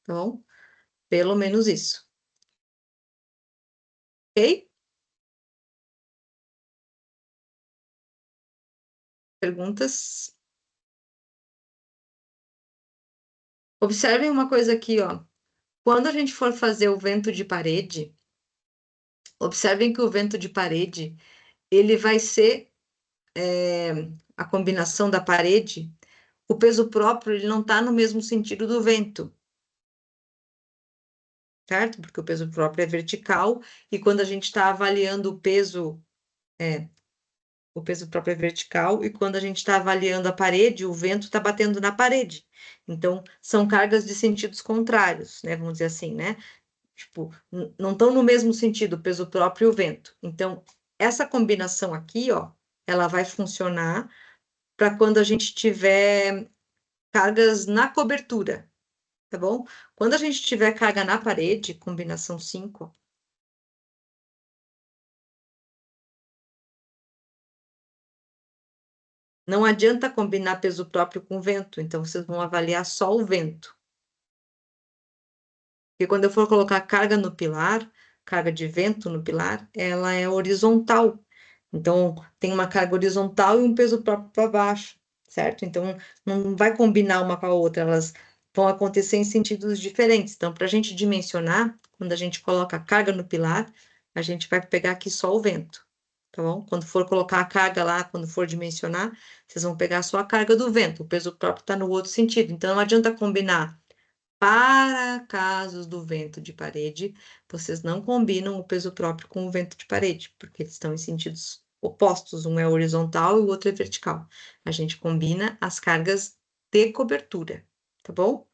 tá bom? Pelo menos isso. Ok? Perguntas? Observem uma coisa aqui, ó. Quando a gente for fazer o vento de parede, observem que o vento de parede, ele vai ser a combinação da parede, o peso próprio, ele não está no mesmo sentido do vento, certo? Porque o peso próprio é vertical, e quando a gente está avaliando o peso próprio é vertical, e quando a gente está avaliando a parede, o vento está batendo na parede. Então, são cargas de sentidos contrários, né? Vamos dizer assim, né? Tipo, não estão no mesmo sentido, o peso próprio e o vento. Então, essa combinação aqui, ó, ela vai funcionar para quando a gente tiver cargas na cobertura, tá bom? Quando a gente tiver carga na parede, combinação 5, não adianta combinar peso próprio com vento, então vocês vão avaliar só o vento. Porque quando eu for colocar carga no pilar, carga de vento no pilar, ela é horizontal. Então, tem uma carga horizontal e um peso próprio para baixo, certo? Então, não vai combinar uma com a outra, elas vão acontecer em sentidos diferentes. Então, para a gente dimensionar, quando a gente coloca a carga no pilar, a gente vai pegar aqui só o vento, tá bom? Quando for colocar a carga lá, quando for dimensionar, vocês vão pegar só a carga do vento, o peso próprio está no outro sentido. Então, não adianta combinar. Para casos do vento de parede, vocês não combinam o peso próprio com o vento de parede, porque eles estão em sentidos opostos, um é horizontal e o outro é vertical. A gente combina as cargas de cobertura, tá bom?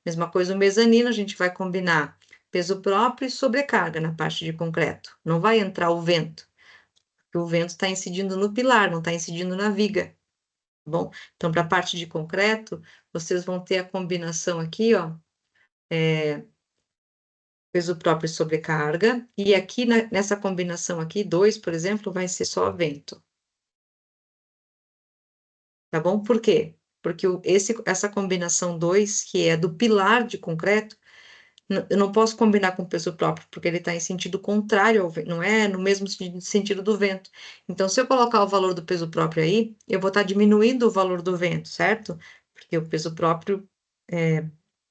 Mesma coisa o mezanino, a gente vai combinar peso próprio e sobrecarga na parte de concreto. Não vai entrar o vento, porque o vento está incidindo no pilar, não está incidindo na viga, tá bom? Então, para a parte de concreto, vocês vão ter a combinação aqui, ó, peso próprio e sobrecarga, e aqui nessa combinação aqui, 2, por exemplo, vai ser só vento. Tá bom? Por quê? Porque essa combinação 2, que é do pilar de concreto, eu não posso combinar com o peso próprio, porque ele está em sentido contrário ao vento, não é no mesmo sentido do vento. Então, se eu colocar o valor do peso próprio aí, eu vou estar diminuindo o valor do vento, certo? Porque o peso próprio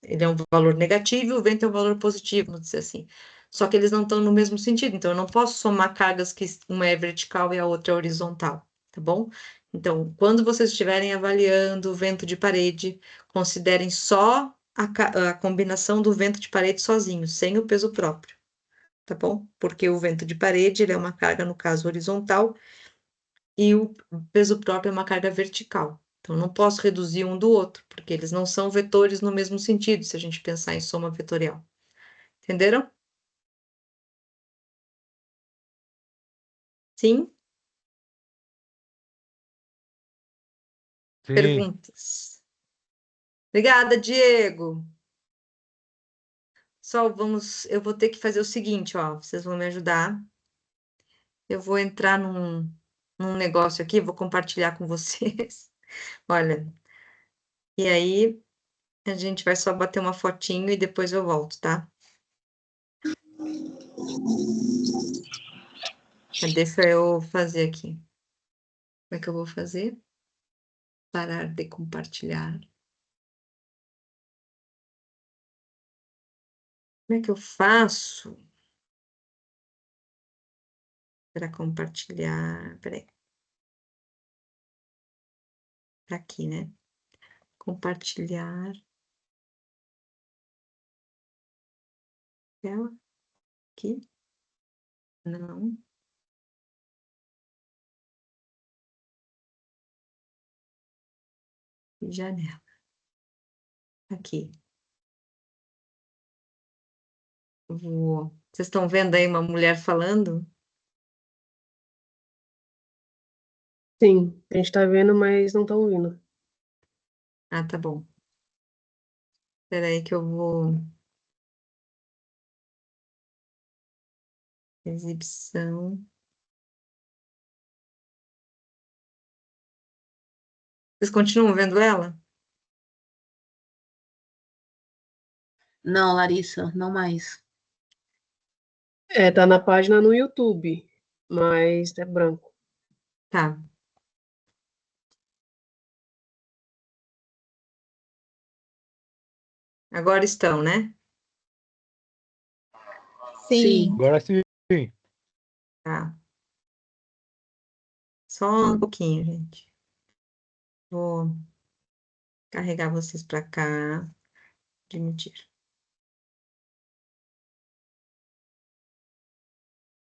ele é um valor negativo e o vento é um valor positivo, vamos dizer assim. Só que eles não estão no mesmo sentido, então eu não posso somar cargas que uma é vertical e a outra é horizontal, tá bom? Então, quando vocês estiverem avaliando o vento de parede, considerem só a combinação do vento de parede sozinho, sem o peso próprio, tá bom? Porque o vento de parede, ele é uma carga, no caso, horizontal, e o peso próprio é uma carga vertical. Então, não posso reduzir um do outro, porque eles não são vetores no mesmo sentido, se a gente pensar em soma vetorial. Entenderam? Sim? Sim. Perguntas? Obrigada, Diego. Só eu vou ter que fazer o seguinte, ó, vocês vão me ajudar. Eu vou entrar num negócio aqui, vou compartilhar com vocês. Olha, e aí a gente vai só bater uma fotinho e depois eu volto, tá? Deixa eu fazer aqui. Como é que eu vou fazer? Parar de compartilhar. Como é que eu faço para compartilhar? Peraí. Tá aqui, né? Compartilhar. Tela. Aqui. Não. Janela. Aqui. Vocês estão vendo aí uma mulher falando? Sim, a gente está vendo, mas não está ouvindo. Ah, tá bom. Espera aí que eu vou... Exibição. Vocês continuam vendo ela? Não, Larissa, não mais. Tá na página no YouTube, mas é branco. Tá. Agora estão, né? Sim. Agora sim. Tá. Só um pouquinho, gente. Vou carregar vocês para cá. Admitir.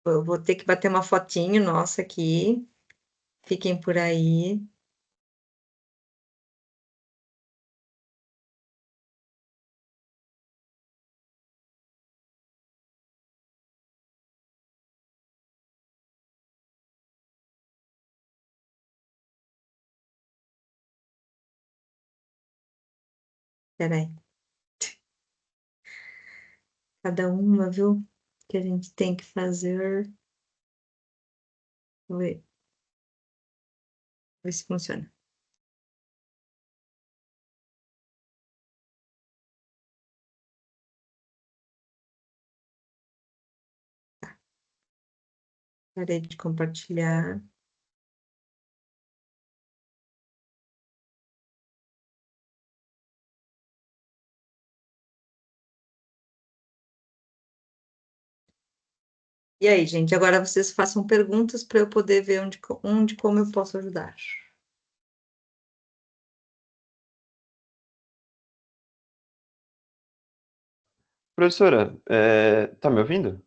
Eu vou ter que bater uma fotinho nossa aqui. Fiquem por aí. Espera aí. Cada uma, viu? Que a gente tem que fazer. Vou ver se funciona. Parei de compartilhar. E aí, gente, agora vocês façam perguntas para eu poder ver onde como eu posso ajudar. Professora, tá me ouvindo?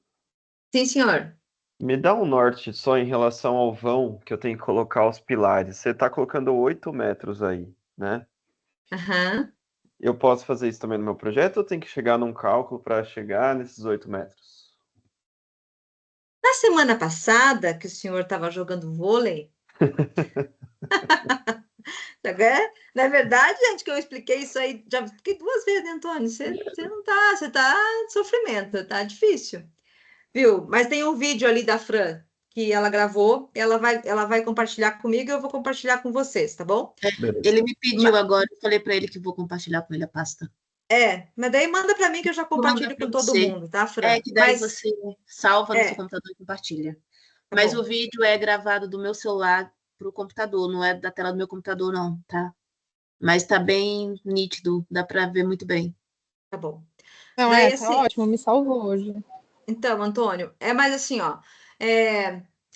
Sim, senhor. Me dá um norte só em relação ao vão que eu tenho que colocar os pilares. Você está colocando 8 metros aí, né? Aham. Eu posso fazer isso também no meu projeto ou tem que chegar num cálculo para chegar nesses 8 metros? Na semana passada, que o senhor estava jogando vôlei, na verdade, gente, que eu expliquei isso aí, já expliquei 2 vezes, né, Antônio? Você não tá, você tá de sofrimento, tá difícil, viu? Mas tem um vídeo ali da Fran que ela gravou, ela vai compartilhar comigo e eu vou compartilhar com vocês, tá bom? Beleza. Ele me pediu agora, eu falei para ele que vou compartilhar com ele a pasta. Mas daí manda para mim que eu já Vou mandar compartilho para com todo você. mundo, tá, Fran? Que daí Mas, você salva no seu É. computador e compartilha. tá Mas bom. o vídeo é gravado do meu celular para o computador, não é da tela do meu computador, não, tá? Mas tá bem nítido, dá para ver muito bem. Tá bom. Não, Daí, tá assim, ótimo, me salvou hoje. então, Antônio, mais assim, ó,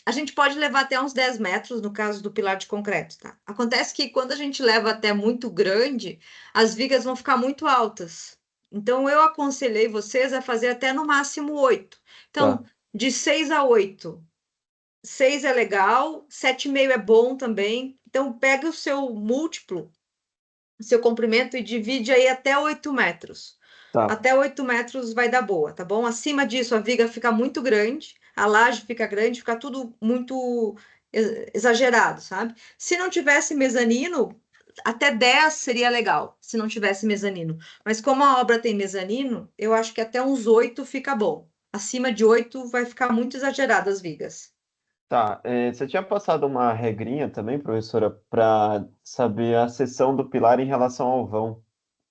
a gente pode levar até uns 10 metros no caso do pilar de concreto, tá? Acontece que quando a gente leva até muito grande, as vigas vão ficar muito altas. Então, eu aconselhei vocês a fazer até no máximo 8. Então, Tá. de 6 a 8. 6 é legal, 7,5 é bom também. Então, pega o seu múltiplo, o seu comprimento e divide aí até 8 metros. Tá. Até 8 metros vai dar boa, tá bom? Acima disso, a viga fica muito grande, a laje fica grande, fica tudo muito exagerado, sabe? Se não tivesse mezanino, até 10 seria legal, se não tivesse mezanino. Mas como a obra tem mezanino, eu acho que até uns 8 fica bom. Acima de 8 vai ficar muito exagerado as vigas. Tá. Você tinha passado uma regrinha também, professora, para saber a seção do pilar em relação ao vão.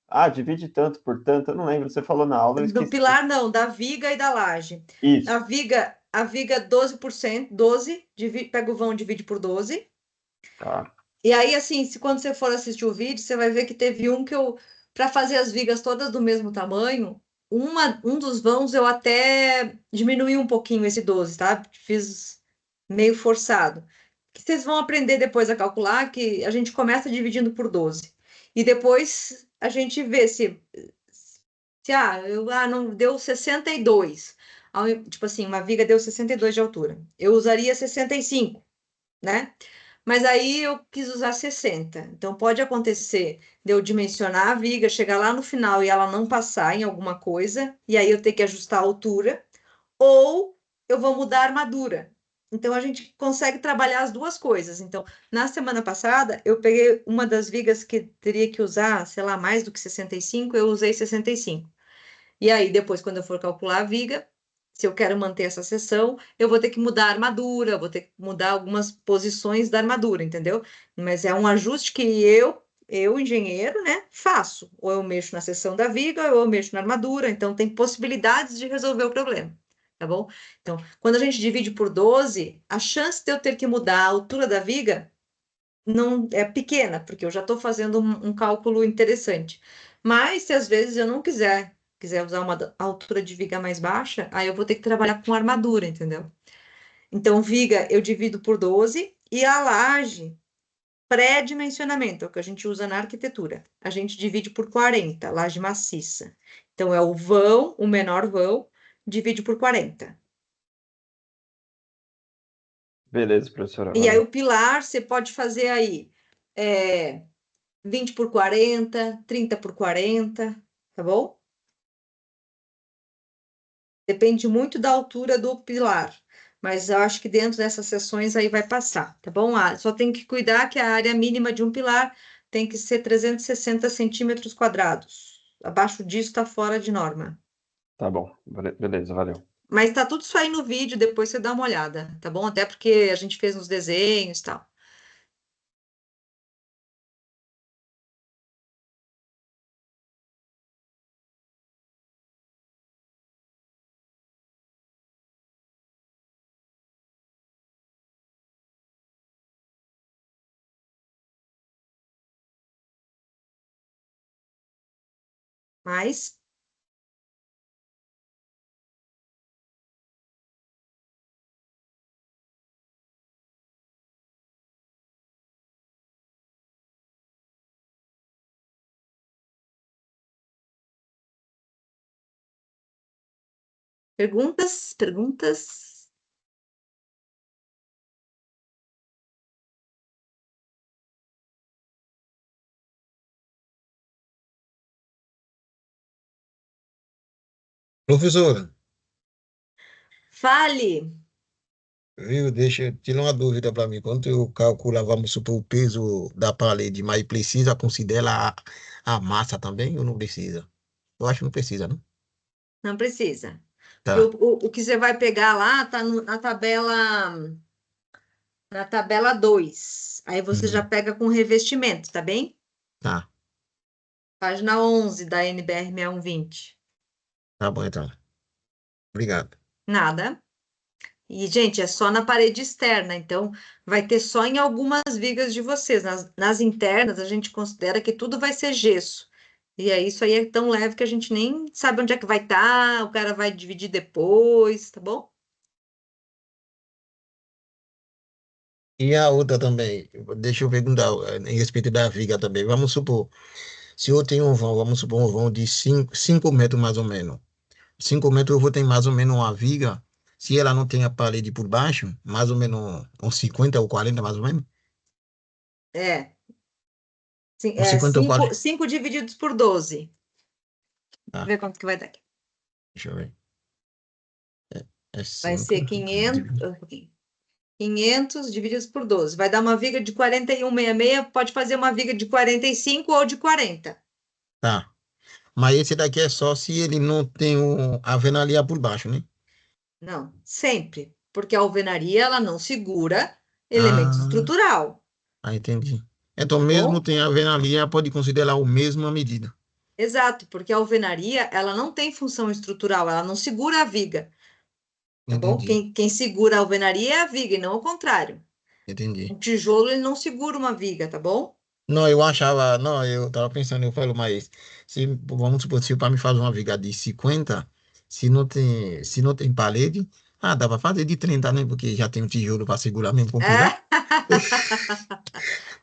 Ah, divide tanto por tanto, eu não lembro. Você falou na aula, eu Do esqueci. pilar, não, da viga e da laje. Isso. A viga 12%, 12, pega o vão e divide por 12. Tá. E aí, assim, quando você for assistir o vídeo, você vai ver que teve um que para fazer as vigas todas do mesmo tamanho, um dos vãos eu até diminuí um pouquinho esse 12, tá? Fiz meio forçado. que vocês vão aprender depois a calcular, que a gente começa dividindo por 12. E depois a gente vê se não deu 62. Tipo assim, uma viga deu 62 de altura. Eu usaria 65, né? Mas aí eu quis usar 60. Então pode acontecer de eu dimensionar a viga, chegar lá no final e ela não passar em alguma coisa, e aí eu ter que ajustar a altura, ou eu vou mudar a armadura. Então a gente consegue trabalhar as duas coisas. Então, na semana passada, eu peguei uma das vigas que teria que usar, sei lá, mais do que 65, eu usei 65. E aí, depois, quando eu for calcular a viga, se eu quero manter essa seção, eu vou ter que mudar a armadura, vou ter que mudar algumas posições da armadura, entendeu? Mas é um ajuste que eu, engenheiro, né, faço. Ou eu mexo na seção da viga, ou eu mexo na armadura, então tem possibilidades de resolver o problema, tá bom? Então, quando a gente divide por 12, a chance de eu ter que mudar a altura da viga não é pequena, porque eu já estou fazendo um cálculo interessante. Mas se às vezes eu não quiser usar uma altura de viga mais baixa, aí eu vou ter que trabalhar com armadura, entendeu? Então, viga eu divido por 12 e a laje, pré-dimensionamento, é o que a gente usa na arquitetura. A gente divide por 40, laje maciça. Então, é o vão, o menor vão, divide por 40. Beleza, professora. E aí Valeu. o pilar, você pode fazer aí 20 por 40, 30 por 40, tá bom? Depende muito da altura do pilar, mas eu acho que dentro dessas seções aí vai passar, tá bom? Só tem que cuidar que a área mínima de um pilar tem que ser 360 centímetros quadrados. Abaixo disso está fora de norma. Tá bom. Beleza, valeu. Mas tá tudo isso aí no vídeo, depois você dá uma olhada, tá bom? Até porque a gente fez nos desenhos e tal. Mas perguntas? Professora, Fale. viu, deixa eu tirar uma dúvida para mim. Quando eu calculo, vamos supor, o peso da parede, mas precisa considerar a massa também ou não precisa? Eu acho que não precisa, não? Não precisa. Porque Tá. o que você vai pegar lá está na tabela 2. Aí você já Uhum. pega com revestimento, tá bem? Tá, Página 11 da NBR 6120. tá bom então. Obrigado. Nada. E, gente, é só na parede externa, então vai ter só em algumas vigas de vocês. Nas internas, a gente considera que tudo vai ser gesso. E aí, isso aí é tão leve que a gente nem sabe onde é que vai estar, o cara vai dividir depois, tá bom? E a outra também, deixa eu perguntar, em respeito da viga também. Vamos supor, se eu tenho um vão, vamos supor, um vão de 5 metros mais ou menos. 5 metros eu vou ter mais ou menos uma viga. Se ela não tem a parede por baixo, mais ou menos uns 50 ou 40 mais ou menos. É, Uns 50 ou 40. 5 divididos por 12. Tá, Ver quanto que vai dar aqui. deixa eu ver. É Vai 5. ser 500 divididos por 12. Vai dar uma viga de 41,66. Pode fazer uma viga de 45 ou de 40. Tá. Mas esse daqui é só se ele não tem a alvenaria por baixo, né? Não, sempre. Porque a alvenaria, ela não segura elemento Ah, estrutural, entendi. Então, tá mesmo bom? tem a alvenaria, pode considerar o mesmo a medida. Exato, porque a alvenaria, ela não tem função estrutural, ela não segura a viga, tá bom? Entendi, Quem segura a alvenaria é a viga, e não o contrário. entendi. O tijolo, ele não segura uma viga, tá bom? Não, eu achava, não, eu tava pensando, eu falo, mas se, vamos supor, se o para me fazer uma viga de 50, se não tem parede, dá para fazer de 30, né? Porque já tem um tijolo para segurar mesmo com É, pilar.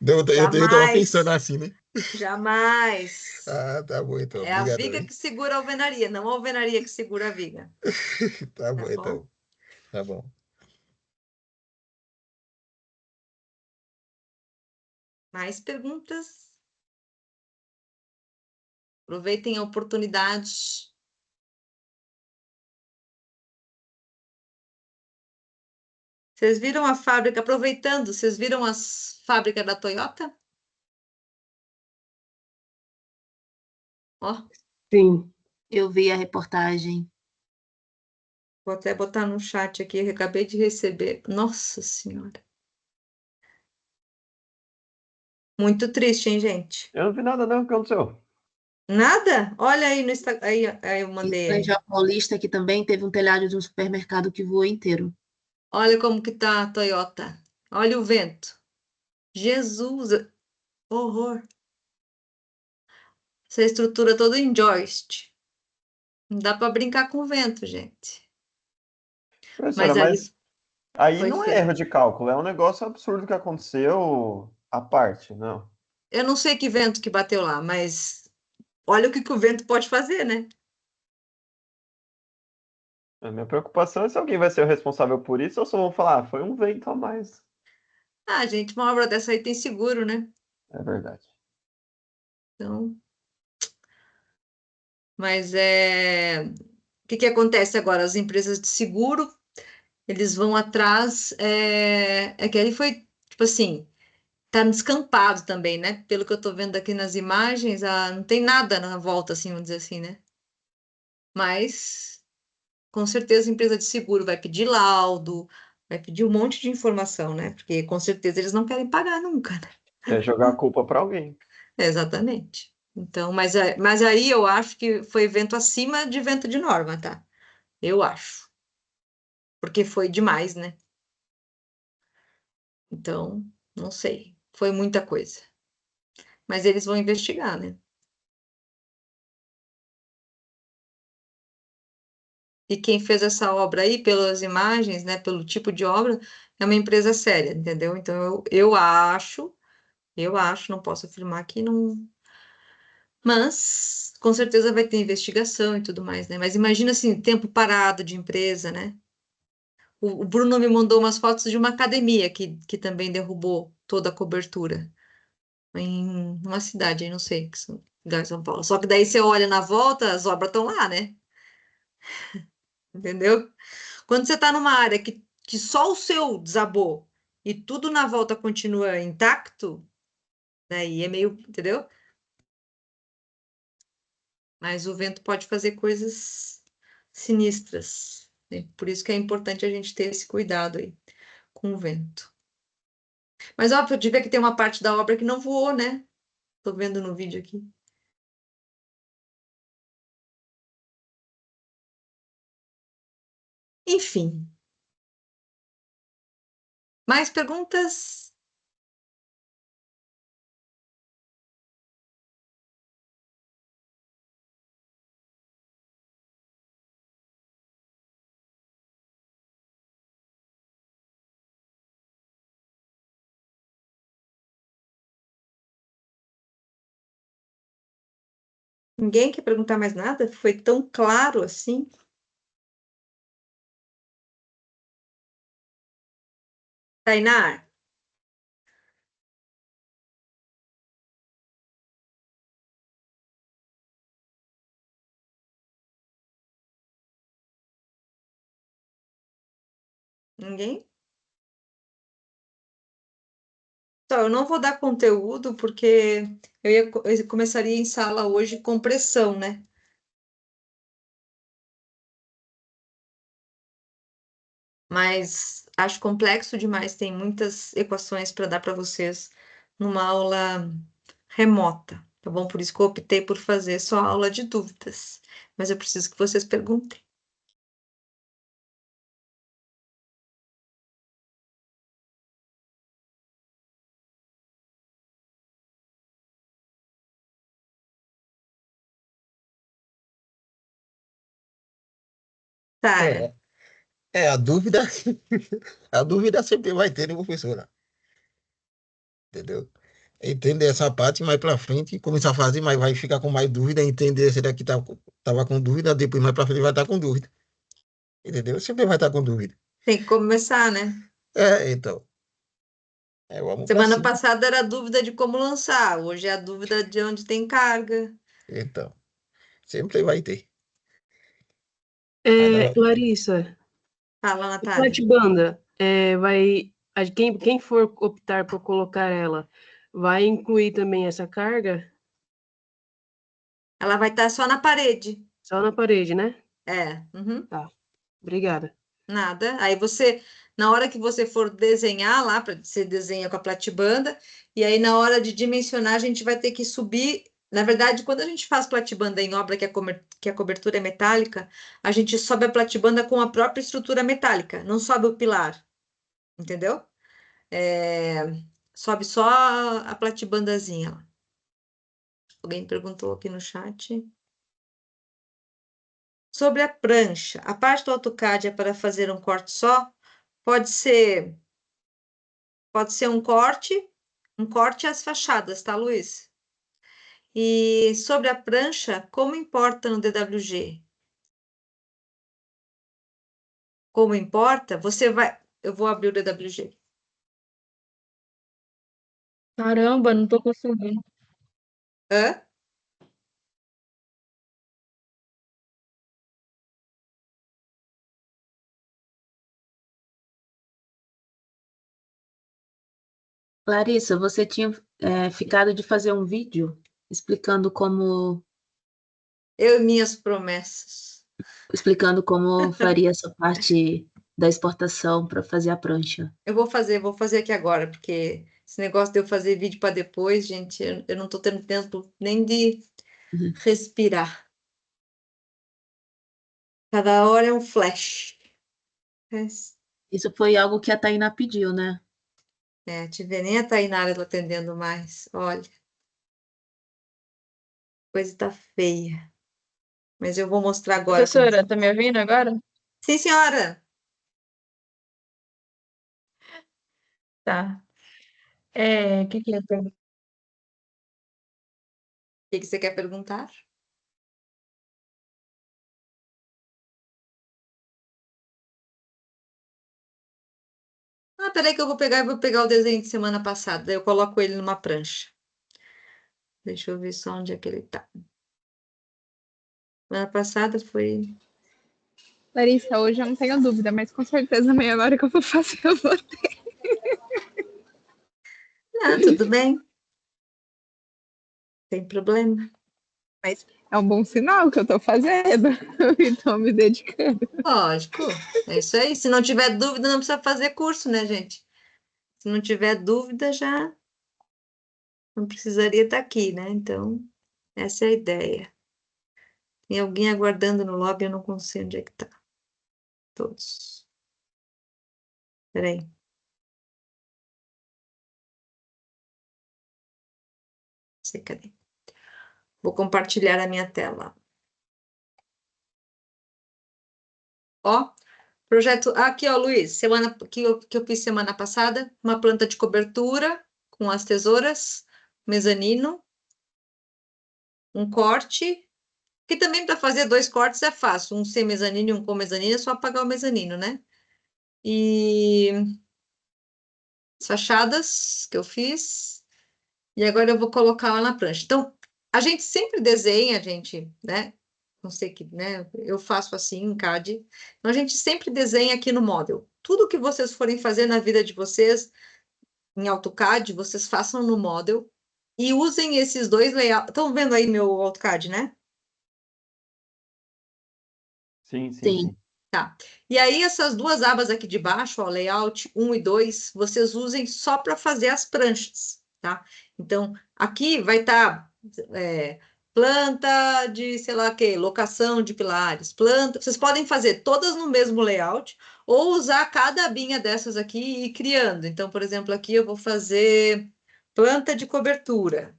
Eu tava Jamais, pensando assim, né? jamais. Ah, tá bom então. É a Obrigado, viga hein? que segura a alvenaria, não a alvenaria que segura a viga. Tá Tá bom bom? então. Tá bom. Mais perguntas? Aproveitem a oportunidade. Vocês viram a fábrica, aproveitando, vocês viram as fábricas da Toyota? Ó, Sim. Eu vi a reportagem. vou até botar no chat aqui, eu acabei de receber. Nossa Senhora. Muito triste, hein, gente? Eu não vi nada, não. O que aconteceu? Nada? Olha aí no Instagram. Aí eu Em mandei São aí. João Paulista, que também teve um telhado de um supermercado que voou inteiro. Olha como que tá a Toyota. Olha o vento. Jesus, horror. Essa estrutura toda em joist. Não dá para brincar com o vento, gente. Professora, Mas ali mas aí foi não é erro feio. de cálculo, é um negócio absurdo que aconteceu à parte, não. Eu não sei que vento que bateu lá, mas olha o que que o vento pode fazer, né? A minha preocupação é se alguém vai ser o responsável por isso ou só vão falar, ah, foi um vento a mais. Ah, gente, uma obra dessa aí tem seguro, né? É verdade. Então, mas o que que acontece agora? As empresas de seguro, eles vão atrás, é que ele foi, tipo assim, tá descampado também, né? Pelo que eu tô vendo aqui nas imagens, não tem nada na volta, assim, vamos dizer assim, né? Mas, com certeza, a empresa de seguro vai pedir laudo, vai pedir um monte de informação, né? Porque, com certeza, eles não querem pagar nunca, né? É jogar a culpa para alguém. Exatamente. Então, mas aí eu acho que foi vento acima de vento de norma, tá? Eu acho. Porque foi demais, né? Então, não sei. Foi muita coisa. Mas eles vão investigar, né? E quem fez essa obra aí, pelas imagens, né, pelo tipo de obra, é uma empresa séria, entendeu? Então, eu acho, não posso afirmar que não. Mas, com certeza vai ter investigação e tudo mais, né? Mas imagina assim, tempo parado de empresa, né? O Bruno me mandou umas fotos de uma academia que também derrubou toda a cobertura em uma cidade, aí não sei, lugar de São Paulo. Só que daí você olha na volta, as obras estão lá, né? Entendeu? Quando você está numa área que só o seu desabou e tudo na volta continua intacto, daí é meio, entendeu? Mas o vento pode fazer coisas sinistras, né? Por isso que é importante a gente ter esse cuidado aí com o vento. Mas óbvio, de ver que tem uma parte da obra que não voou, né? Tô vendo no vídeo aqui. Enfim, mais perguntas? Ninguém quer perguntar mais nada? Foi tão claro assim? Tainá, ninguém? Só, eu não vou dar conteúdo porque eu começaria em sala hoje com pressão, né? Mas acho complexo demais, tem muitas equações para dar para vocês numa aula remota, tá bom? Por isso que eu optei por fazer só aula de dúvidas. Mas eu preciso que vocês perguntem. Sara, É, a dúvida, a dúvida sempre vai ter, né, professora? entendeu? Entender essa parte mais para frente, começar a fazer, mas vai ficar com mais dúvida, entender se daqui tava com dúvida, depois mais para frente vai estar com dúvida, entendeu? Sempre vai estar com dúvida. Tem que começar, né? Então, vamos para Semana cima. passada era a dúvida de como lançar, hoje é a dúvida de onde tem carga. Então, sempre vai ter. Mas não, Larissa, Fala, a Natália. platibanda, quem for optar por colocar ela, vai incluir também essa carga? Ela vai estar só na parede. Só na parede, né? Uhum. Tá, obrigada. Nada. Aí você, na hora que você for desenhar lá, você desenha com a platibanda, e aí na hora de dimensionar, a gente vai ter que subir. Na verdade, quando a gente faz platibanda em obra que a cobertura é metálica, a gente sobe a platibanda com a própria estrutura metálica, não sobe o pilar, entendeu? Sobe só a platibandazinha lá. Alguém perguntou aqui no chat. Sobre a prancha, a parte do AutoCAD é para fazer um corte só? Pode ser um corte às fachadas, tá, Luiz? E sobre a prancha, como importa no DWG? Como importa? Eu vou abrir o DWG. Caramba, não tô conseguindo. Hã? Larissa, você tinha ficado de fazer um vídeo explicando como Eu e minhas promessas. faria essa parte da exportação para fazer a prancha. Eu vou fazer aqui agora, porque esse negócio de eu fazer vídeo para depois, gente, eu não tô tendo tempo nem de Uhum. respirar. Cada hora é um flash. Isso foi algo que a Tainá pediu, né? Te ver nem a Tainara tá atendendo mais. Olha, coisa tá feia. Mas eu vou mostrar agora. Professora, tá me ouvindo agora? Sim, senhora. Tá. O que eu ia perguntar? O que você quer perguntar? Peraí que eu vou pegar o desenho de semana passada. Daí eu coloco ele numa prancha. Deixa eu ver só onde é que ele tá. Semana passada foi... Larissa, hoje eu não tenho dúvida, mas com certeza amanhã, na hora que eu for fazer, eu vou ter. tudo bem. Tem problema. Mas é um bom sinal que eu tô fazendo e tô me dedicando. Lógico, é isso aí. Se não tiver dúvida, não precisa fazer curso, né, gente? Se não tiver dúvida, já não precisaria estar aqui, né? Então, essa é a ideia. Tem alguém aguardando no lobby, eu não consigo onde é que tá. Todos. Peraí. Não sei, cadê? Vou compartilhar a minha tela. Ó, projeto... Aqui, ó, Luiz, que eu fiz semana passada, uma planta de cobertura com as tesouras, mezanino, um corte, que também para fazer 2 cortes é fácil, um sem mezanino e um com mezanino, é só apagar o mezanino, né? E as fachadas que eu fiz, e agora eu vou colocar lá na prancha. Então, a gente sempre desenha, né? Não sei que, né? Eu faço assim em CAD. Então, a gente sempre desenha aqui no Model. Tudo que vocês forem fazer na vida de vocês, em AutoCAD, vocês façam no Model e usem esses 2 layouts. Estão vendo aí meu AutoCAD, né? Sim, sim, Sim. sim. Tá. E aí, essas 2 abas aqui de baixo, ó, layout 1 e 2, vocês usem só para fazer as pranchas, tá? Então, aqui vai estar planta de, sei lá o quê, locação de pilares, planta. Vocês podem fazer todas no mesmo layout ou usar cada abinha dessas aqui e ir criando. Então, por exemplo, aqui eu vou fazer planta de cobertura.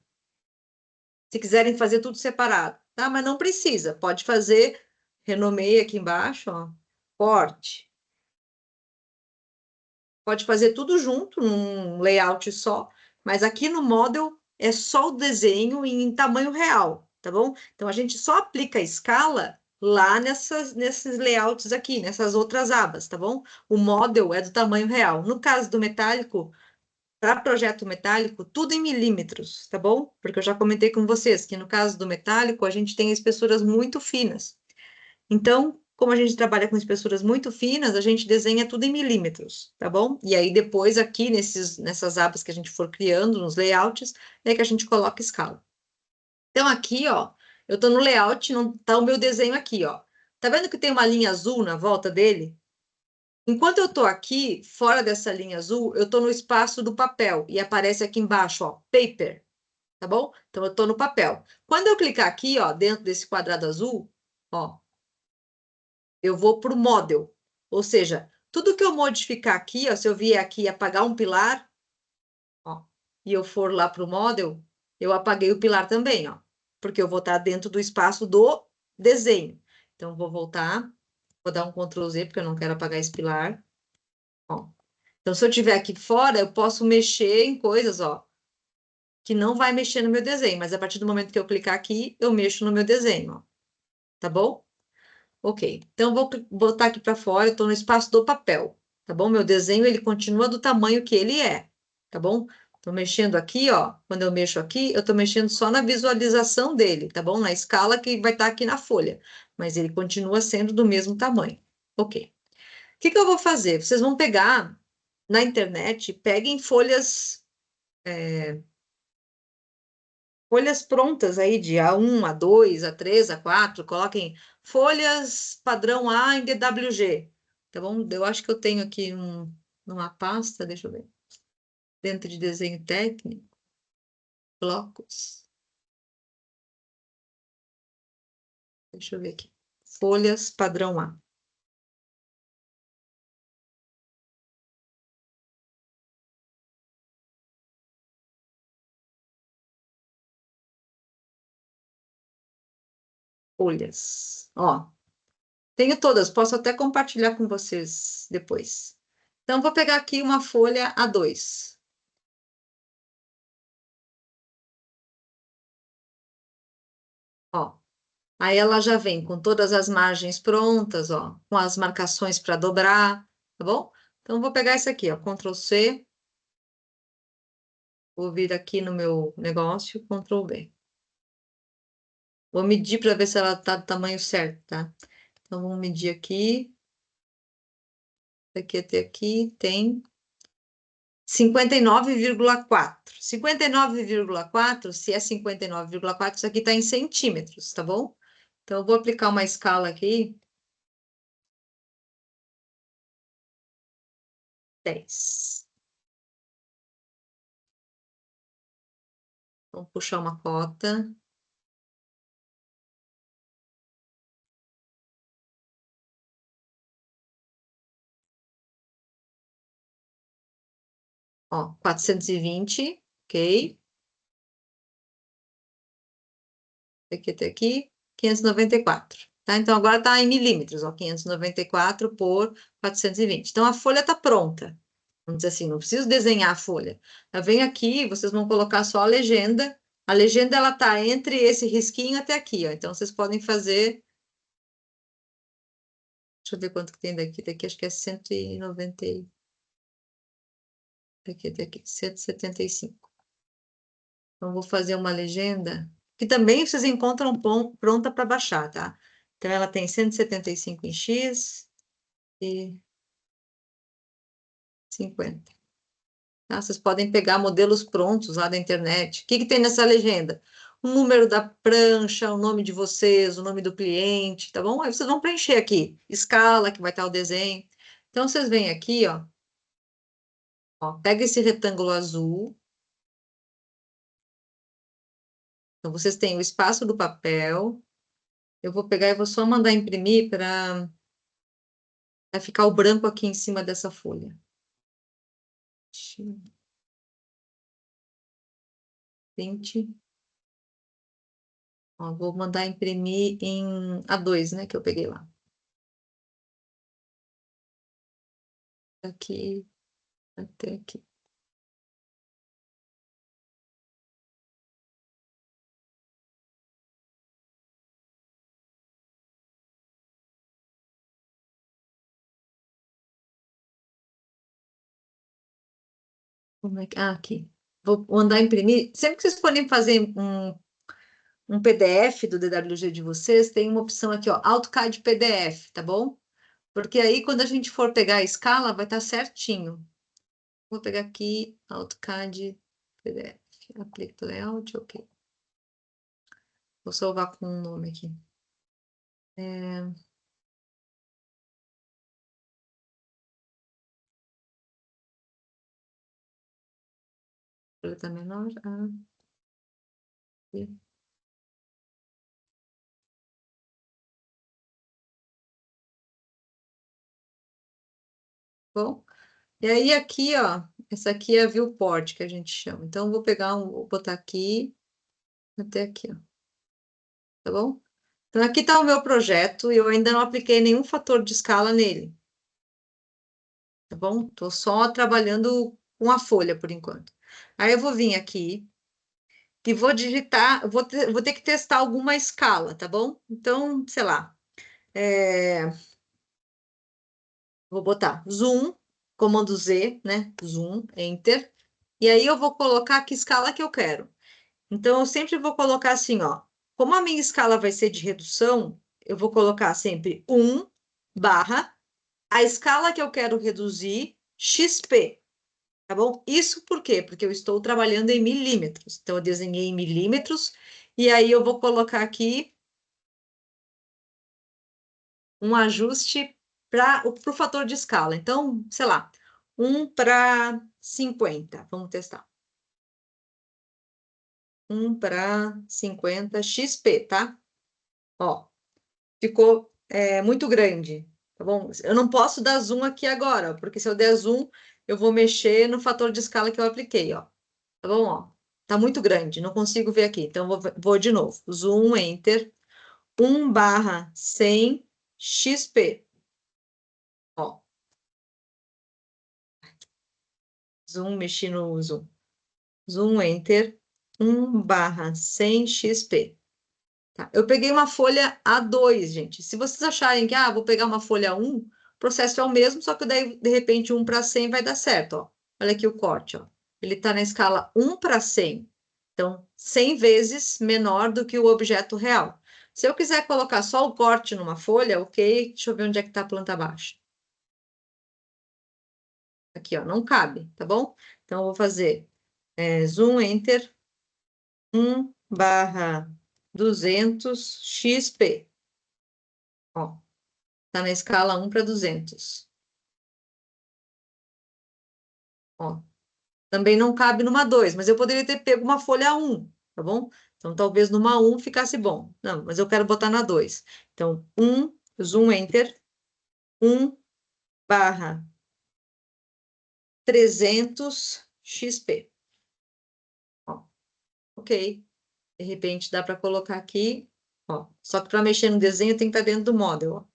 Se quiserem fazer tudo separado, tá? Mas não precisa, pode fazer, renomeia aqui embaixo, ó. Corte. Pode fazer tudo junto, num layout só, Mas aqui no Model é só o desenho em tamanho real, tá bom? Então, a gente só aplica a escala lá nesses layouts aqui, nessas outras abas, tá bom? O Model é do tamanho real. No caso do metálico, para projeto metálico, tudo em milímetros, tá bom? Porque eu já comentei com vocês que no caso do metálico, a gente tem espessuras muito finas. Então, como a gente trabalha com espessuras muito finas, a gente desenha tudo em milímetros, tá bom? E aí depois aqui nessas abas que a gente for criando, nos layouts, é que a gente coloca escala. Então aqui, ó, eu tô no layout, não tá o meu desenho aqui, ó. Tá vendo que tem uma linha azul na volta dele? Enquanto eu tô aqui, fora dessa linha azul, eu tô no espaço do papel e aparece aqui embaixo, ó, paper, tá bom? Então eu tô no papel. Quando eu clicar aqui, ó, dentro desse quadrado azul, ó, eu vou para o model. Ou seja, tudo que eu modificar aqui, ó, se eu vier aqui apagar um pilar, ó, e eu for lá para o model, eu apaguei o pilar também, ó, porque eu vou estar dentro do espaço do desenho. Então, vou voltar, vou dar um Ctrl Z, porque eu não quero apagar esse pilar. Ó. Então, se eu estiver aqui fora, eu posso mexer em coisas, ó, que não vai mexer no meu desenho, mas a partir do momento que eu clicar aqui, eu mexo no meu desenho, ó. Tá bom? Ok, então vou botar aqui para fora, eu estou no espaço do papel, tá bom? Meu desenho, ele continua do tamanho que ele é, tá bom? Estou mexendo aqui, ó, quando eu mexo aqui, eu estou mexendo só na visualização dele, tá bom? Na escala que vai estar aqui na folha, mas ele continua sendo do mesmo tamanho. Ok. O que eu vou fazer? Vocês vão pegar na internet, peguem folhas prontas aí de A1, A2, A3, A4, coloquem folhas padrão A em DWG, tá bom? Eu acho que eu tenho aqui numa pasta, deixa eu ver, dentro de desenho técnico, blocos, deixa eu ver aqui, folhas padrão A. Folhas, ó, tenho todas, posso até compartilhar com vocês depois. Então, vou pegar aqui uma folha A2. Ó, aí ela já vem com todas as margens prontas, ó, com as marcações para dobrar, tá bom? Então, vou pegar esse aqui, ó, Ctrl C, vou vir aqui no meu negócio, Ctrl V. Vou medir para ver se ela tá do tamanho certo, tá? Então, vamos medir aqui. Aqui até aqui tem 59,4. 59,4, se é 59,4, isso aqui está em centímetros, tá bom? Então, eu vou aplicar uma escala aqui. 10. Vamos puxar uma cota. Ó, 420, ok. Aqui até aqui, 594. Tá? Então, agora está em milímetros, ó, 594 por 420. Então, a folha está pronta. Vamos dizer assim, não preciso desenhar a folha. Eu venho aqui, vocês vão colocar só a legenda. A legenda, ela está entre esse risquinho até aqui, ó. Então, vocês podem fazer... Deixa eu ver quanto que tem daqui. Daqui acho que é 190... Daqui até aqui, 175. Então, vou fazer uma legenda, que também vocês encontram pronta para baixar, tá? Então, ela tem 175 em X e 50. Tá? Vocês podem pegar modelos prontos lá da internet. O que tem nessa legenda? O número da prancha, o nome de vocês, o nome do cliente, tá bom? Aí vocês vão preencher aqui, escala, que vai estar o desenho. Então, vocês vêm aqui, ó, pega esse retângulo azul. Então, vocês têm o espaço do papel. Eu vou pegar e vou só mandar imprimir para ficar o branco aqui em cima dessa folha. 20. Ó, vou mandar imprimir em A2, né, que eu peguei lá. Aqui, até aqui. Como é que... Ah, aqui. Vou mandar imprimir. Sempre que vocês forem fazer um PDF do DWG de vocês, tem uma opção aqui, ó, AutoCAD PDF, tá bom? Porque aí, quando a gente for pegar a escala, vai estar certinho. Vou pegar aqui, AutoCAD PDF. Aplica layout, ok. Vou salvar com um nome aqui. Letra menor. E. Bom, e aí aqui, ó, essa aqui é a viewport que a gente chama. Então, vou pegar vou botar aqui, até aqui, ó. Tá bom? Então, aqui está o meu projeto e eu ainda não apliquei nenhum fator de escala nele. Tá bom? Estou só trabalhando com a folha por enquanto. Aí eu vou vir aqui e vou digitar, vou ter que testar alguma escala, tá bom? Então, sei lá, vou botar zoom, comando Z, né? Zoom, enter. E aí eu vou colocar que escala que eu quero. Então, eu sempre vou colocar assim, ó. Como a minha escala vai ser de redução, eu vou colocar sempre 1 barra a escala que eu quero reduzir, XP, tá bom? Isso por quê? Porque eu estou trabalhando em milímetros. Então, eu desenhei em milímetros, e aí eu vou colocar aqui um ajuste para o fator de escala. Então, sei lá, 1 para 50. Vamos testar. 1 para 50 XP, tá? Ó, ficou muito grande, tá bom? Eu não posso dar zoom aqui agora, porque se eu der zoom, eu vou mexer no fator de escala que eu apliquei, ó. Tá bom, ó? Tá muito grande, não consigo ver aqui. Então, vou de novo. Zoom, Enter. 1 barra 100 XP. Ó. Zoom, mexi no zoom. Zoom, Enter. 1 barra 100 XP. Tá? Eu peguei uma folha A2, gente. Se vocês acharem que, vou pegar uma folha 1, o processo é o mesmo, só que daí, de repente, 1 para 100 vai dar certo, ó. Olha aqui o corte, ó. Ele está na escala 1 para 100. Então, 100 vezes menor do que o objeto real. Se eu quiser colocar só o corte numa folha, ok. Deixa eu ver onde é que está a planta baixa. Aqui, ó, não cabe, tá bom? Então, eu vou fazer zoom, enter, 1 barra 200 XP. Ó, tá na escala 1 para 200. Ó, também não cabe numa 2, mas eu poderia ter pego uma folha 1, tá bom? Então, talvez numa 1 ficasse bom. Não, mas eu quero botar na 2. Então, 1, zoom, enter, 1 barra 300 XP. Ó, ok. De repente, dá para colocar aqui, ó. Só que para mexer no desenho tem que estar dentro do model, ó.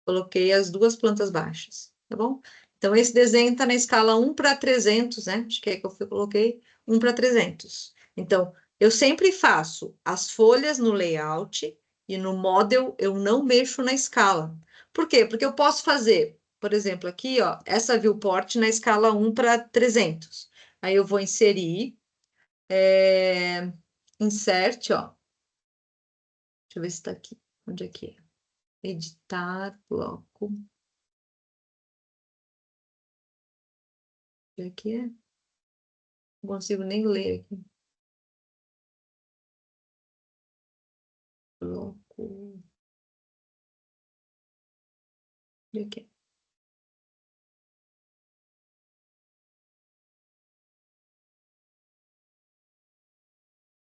Coloquei as duas plantas baixas, tá bom? Então, esse desenho está na escala 1 para 300, né? Acho que é que eu coloquei 1 para 300. Então, eu sempre faço as folhas no layout e no model eu não mexo na escala. Por quê? Porque eu posso fazer, por exemplo, aqui, ó, essa viewport na escala 1 para 300. Aí eu vou inserir, insert, ó. Deixa eu ver se está aqui. Onde é que é? Editar, bloco. Onde é que é? Não consigo nem ler aqui. Bloco. Onde é que é?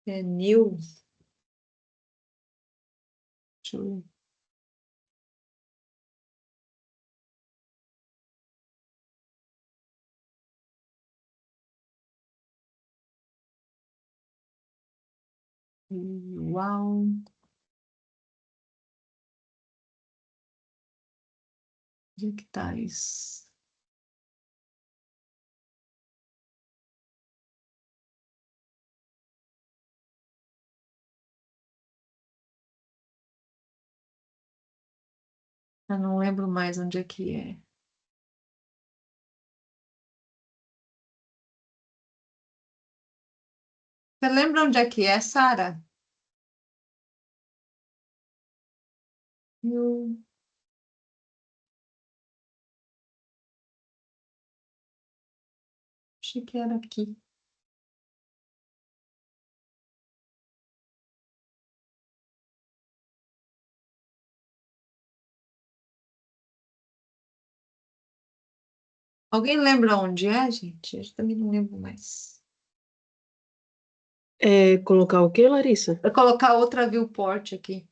É new. Deixa eu ver. Uau. Onde é que tá isso? Eu não lembro mais onde é que é. Você lembra onde é que é, Sara? Achei que era aqui. Alguém lembra onde é, gente? Eu também não lembro mais. Colocar o quê, Larissa? Vou colocar outra viewport aqui.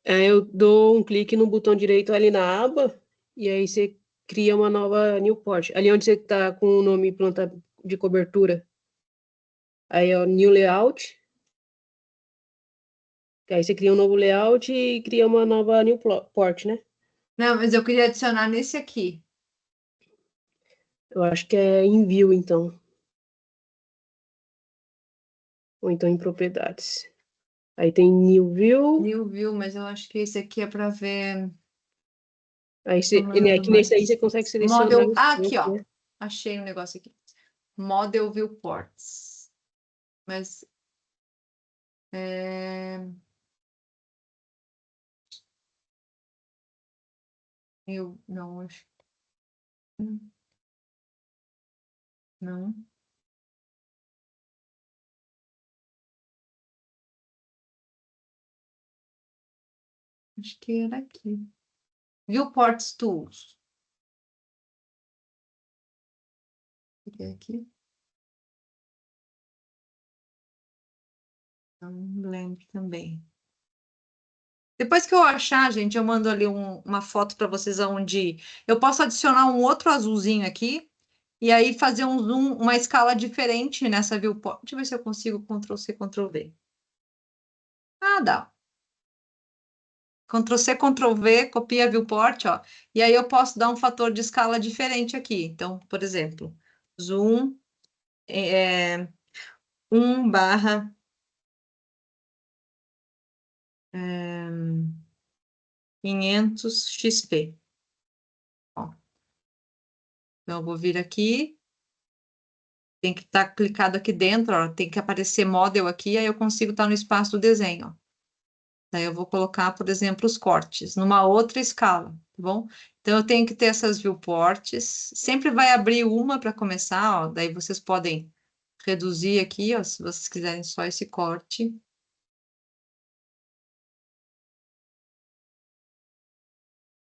Eu dou um clique no botão direito ali na aba, e aí você cria uma nova new port. Ali onde você está com o nome planta de cobertura. Aí, ó, new layout. Aí você cria um novo layout e cria uma nova new port, né? Não, mas eu queria adicionar nesse aqui. Eu acho que é em view, então. Ou então em propriedades. Aí tem new view. New view, mas eu acho que esse aqui é para ver. Aí aqui mais. nesse aí você consegue selecionar. Model. Ah, aqui, ó. Achei um negócio aqui. Model viewports. Mas. Eu não acho. Não. Acho que era aqui. Viewports Tools. Aqui. Não lembro também. Depois que eu achar, gente, eu mando ali uma foto para vocês onde eu posso adicionar um outro azulzinho aqui e aí fazer um zoom, uma escala diferente nessa viewport. Deixa eu ver se eu consigo Ctrl+C, Ctrl+V. Ah, dá. Ctrl+C, Ctrl+V, copia a viewport, ó. E aí eu posso dar um fator de escala diferente aqui. Então, por exemplo, zoom 1/, 500 XP. Ó. Então, eu vou vir aqui. Tem que estar clicado aqui dentro, ó, tem que aparecer model aqui, aí eu consigo estar no espaço do desenho. Ó. Daí eu vou colocar, por exemplo, os cortes, numa outra escala, tá bom? Então, eu tenho que ter essas viewports. Sempre vai abrir uma para começar, ó, daí vocês podem reduzir aqui, ó, se vocês quiserem só esse corte.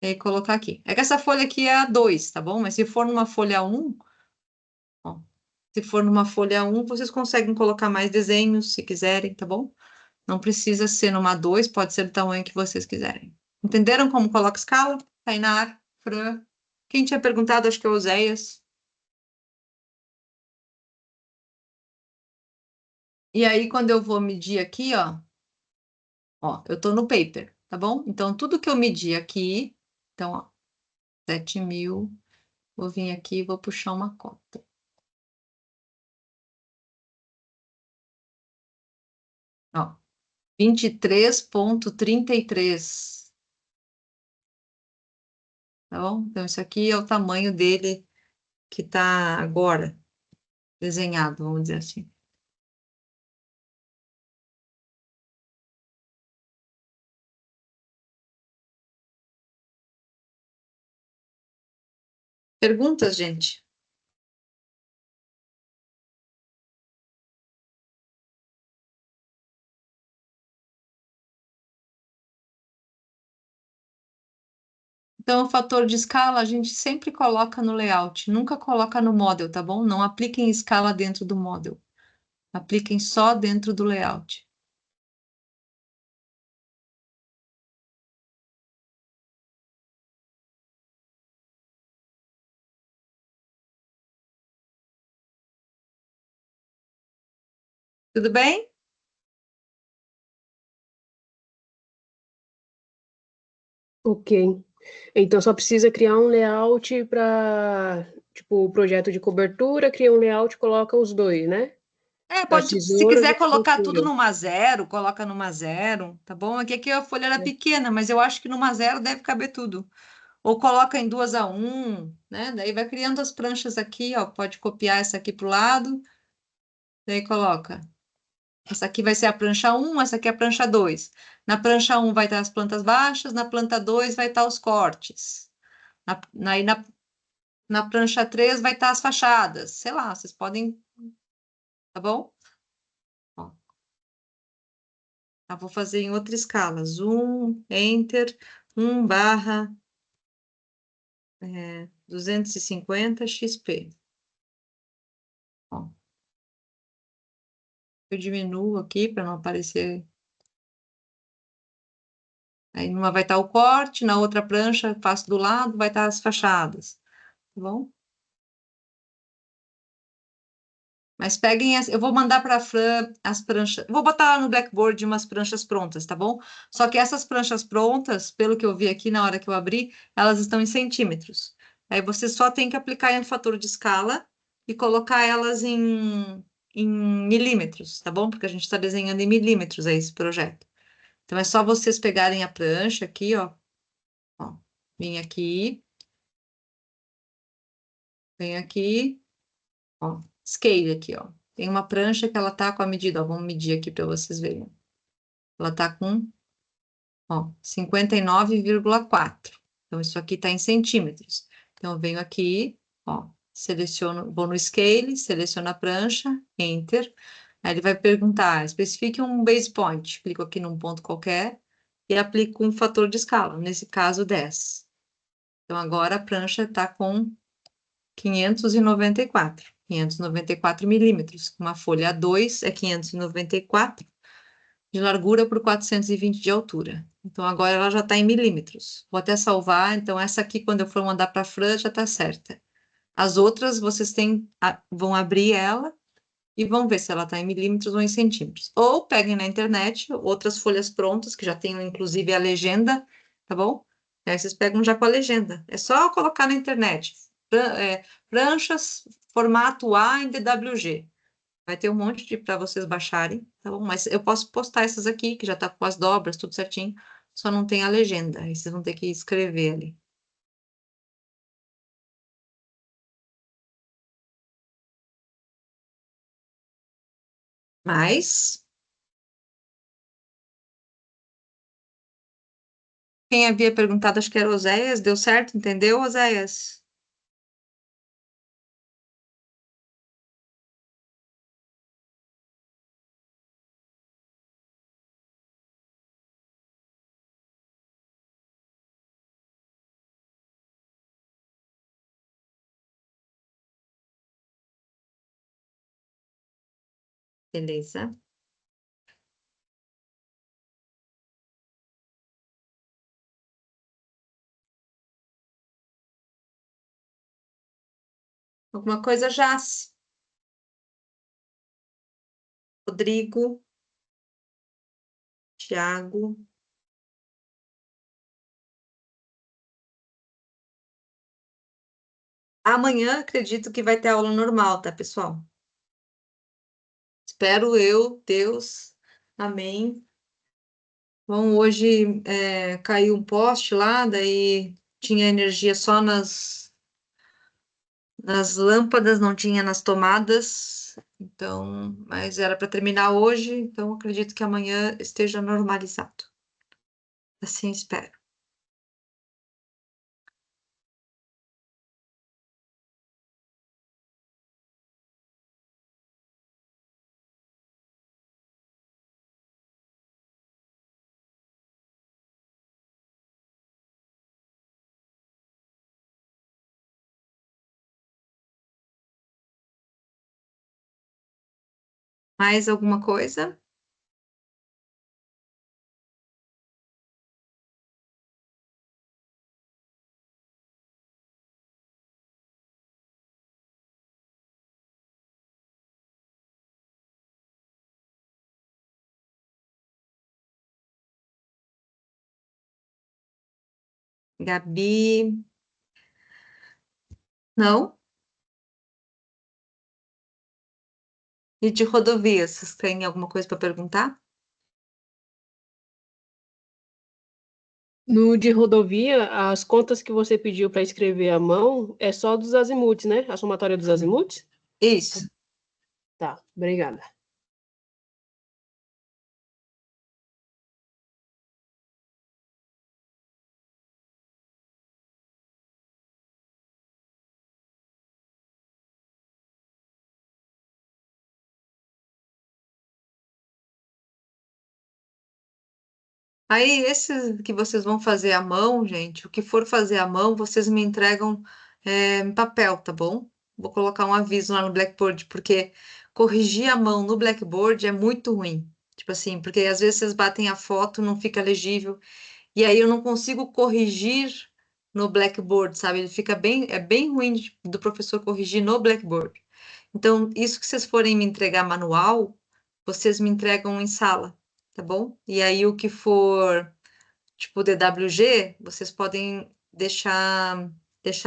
E aí, colocar aqui. É que essa folha aqui é a 2, tá bom? Mas se for numa folha 1, ó, se for numa folha 1, vocês conseguem colocar mais desenhos, se quiserem, tá bom? Não precisa ser numa 2, pode ser do tamanho que vocês quiserem. Entenderam como coloca escala? Tainar, Fran. Quem tinha perguntado, acho que é o Oséias. E aí, quando eu vou medir aqui, ó, eu tô no paper, tá bom? Então, tudo que eu medir aqui, então, ó, 7.000, vou vir aqui e vou puxar uma cota. Ó, 23,33. Tá bom? Então, isso aqui é o tamanho dele que tá agora desenhado, vamos dizer assim. Perguntas, gente? Então, o fator de escala a gente sempre coloca no layout, nunca coloca no model, tá bom? Não apliquem escala dentro do model. Apliquem só dentro do layout. Tudo bem? Ok. Então só precisa criar um layout para, tipo, o projeto de cobertura, cria um layout, coloca os dois, né? Das Pode, se tesouras e quiser da colocar tudo cobertura. numa 0, coloca numa 0, tá bom? Aqui a folha era pequena, mas eu acho que numa 0 deve caber tudo. Ou coloca em 2:1, né? Daí vai criando as pranchas aqui, ó. Pode copiar essa aqui pro lado. Daí coloca Essa aqui vai ser a prancha 1, essa aqui é a prancha 2. Na prancha 1 vai estar as plantas baixas, na planta 2 vai estar os cortes. Na prancha 3 vai estar as fachadas. Sei lá, vocês podem... Tá bom? Ó. Vou fazer em outra escala. Zoom, Enter, 1/250 XP. Ó. Eu diminuo aqui para não aparecer. Aí numa vai estar o corte, na outra prancha, faço do lado, vai estar as fachadas. Tá bom? Mas peguem, eu vou mandar para a Fran as pranchas, vou botar lá no Blackboard umas pranchas prontas, tá bom? Só que essas pranchas prontas, pelo que eu vi aqui na hora que eu abri, elas estão em centímetros. Aí você só tem que aplicar em um fator de escala e colocar elas em milímetros, tá bom? Porque a gente está desenhando em milímetros aí esse projeto. Então é só vocês pegarem a prancha aqui, ó. Ó, vem aqui. Vem aqui. Ó, scale aqui, ó. Tem uma prancha que ela tá com a medida, ó, vamos medir aqui para vocês verem. Ela tá com, ó, 59,4. Então, isso aqui tá em centímetros. Então, eu venho aqui, ó, seleciono, vou no scale, seleciono a prancha, enter. Aí ele vai perguntar, especifique um base point. Clico aqui num ponto qualquer e aplico um fator de escala, nesse caso 10. Então, agora a prancha tá com 594 milímetros. Uma folha A2 é 594 de largura por 420 de altura. Então, agora ela já está em milímetros. Vou até salvar. Então, essa aqui, quando eu for mandar para a Fran, já está certa. As outras, vocês vão abrir ela e vão ver se ela está em milímetros ou em centímetros. Ou peguem na internet outras folhas prontas, que já tem, inclusive, a legenda, tá bom? Aí vocês pegam já com a legenda. É só colocar na internet. Pranchas, formato A em DWG. Vai ter um monte para vocês baixarem, tá bom? Mas eu posso postar essas aqui, que já tá com as dobras, tudo certinho, só não tem a legenda, aí vocês vão ter que escrever ali. Mas... Quem havia perguntado, acho que era o Oséias, deu certo, entendeu, Oséias? Beleza. Alguma coisa, Jace? Rodrigo? Tiago? Amanhã acredito que vai ter aula normal, tá, pessoal? Espero eu, Deus. Amém. Bom, hoje caiu um poste lá, daí tinha energia só nas lâmpadas, não tinha nas tomadas. Então, mas era para terminar hoje, então acredito que amanhã esteja normalizado. Assim espero. Mais alguma coisa? Gabi? Não? E de rodovias, vocês têm alguma coisa para perguntar? No de rodovia, as contas que você pediu para escrever à mão é só dos azimuts, né? A somatória dos azimuts? Isso. Tá, obrigada. Aí, esse que vocês vão fazer à mão, gente, o que for fazer à mão, vocês me entregam em papel, tá bom? Vou colocar um aviso lá no Blackboard, porque corrigir a mão no Blackboard é muito ruim. Tipo assim, porque às vezes vocês batem a foto, não fica legível, e aí eu não consigo corrigir no Blackboard, sabe? Ele fica bem, é bem ruim do professor corrigir no Blackboard. Então, isso que vocês forem me entregar manual, vocês me entregam em sala, tá bom? E aí o que for tipo DWG, vocês podem deixar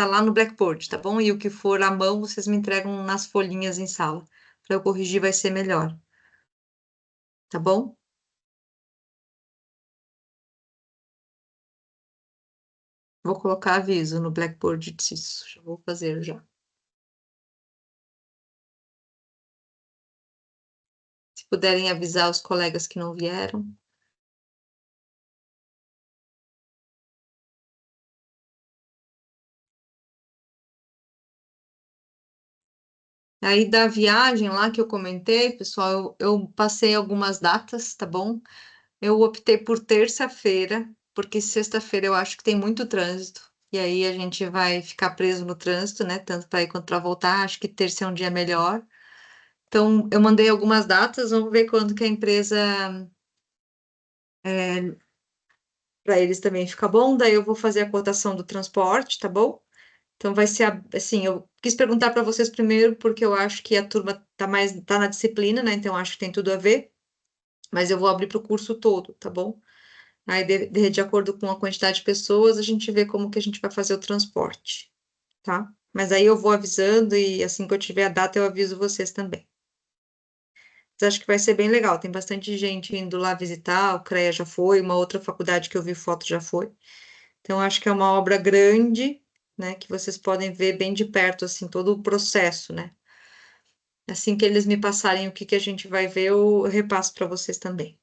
lá no Blackboard, tá bom? E o que for à mão, vocês me entregam nas folhinhas em sala. Para eu corrigir vai ser melhor. Tá bom? Vou colocar aviso no Blackboard disso. Já vou fazer já. Se puderem avisar os colegas que não vieram. Aí da viagem lá que eu comentei, pessoal, eu passei algumas datas, tá bom? Eu optei por terça-feira, porque sexta-feira eu acho que tem muito trânsito. E aí a gente vai ficar preso no trânsito, né? Tanto para ir quanto para voltar. Acho que terça é um dia melhor. Então, eu mandei algumas datas, vamos ver quando que a empresa, para eles também fica bom. Daí eu vou fazer a cotação do transporte, tá bom? Então vai ser assim, eu quis perguntar para vocês primeiro, porque eu acho que a turma tá na disciplina, né? Então acho que tem tudo a ver, mas eu vou abrir para o curso todo, tá bom? Aí, de acordo com a quantidade de pessoas, a gente vê como que a gente vai fazer o transporte, tá? Mas aí eu vou avisando e assim que eu tiver a data, eu aviso vocês também. Mas acho que vai ser bem legal. Tem bastante gente indo lá visitar, o CREA já foi, uma outra faculdade que eu vi foto já foi. Então, acho que é uma obra grande, né? Que vocês podem ver bem de perto, assim, todo o processo, né? Assim que eles me passarem o que que a gente vai ver, eu repasso para vocês também.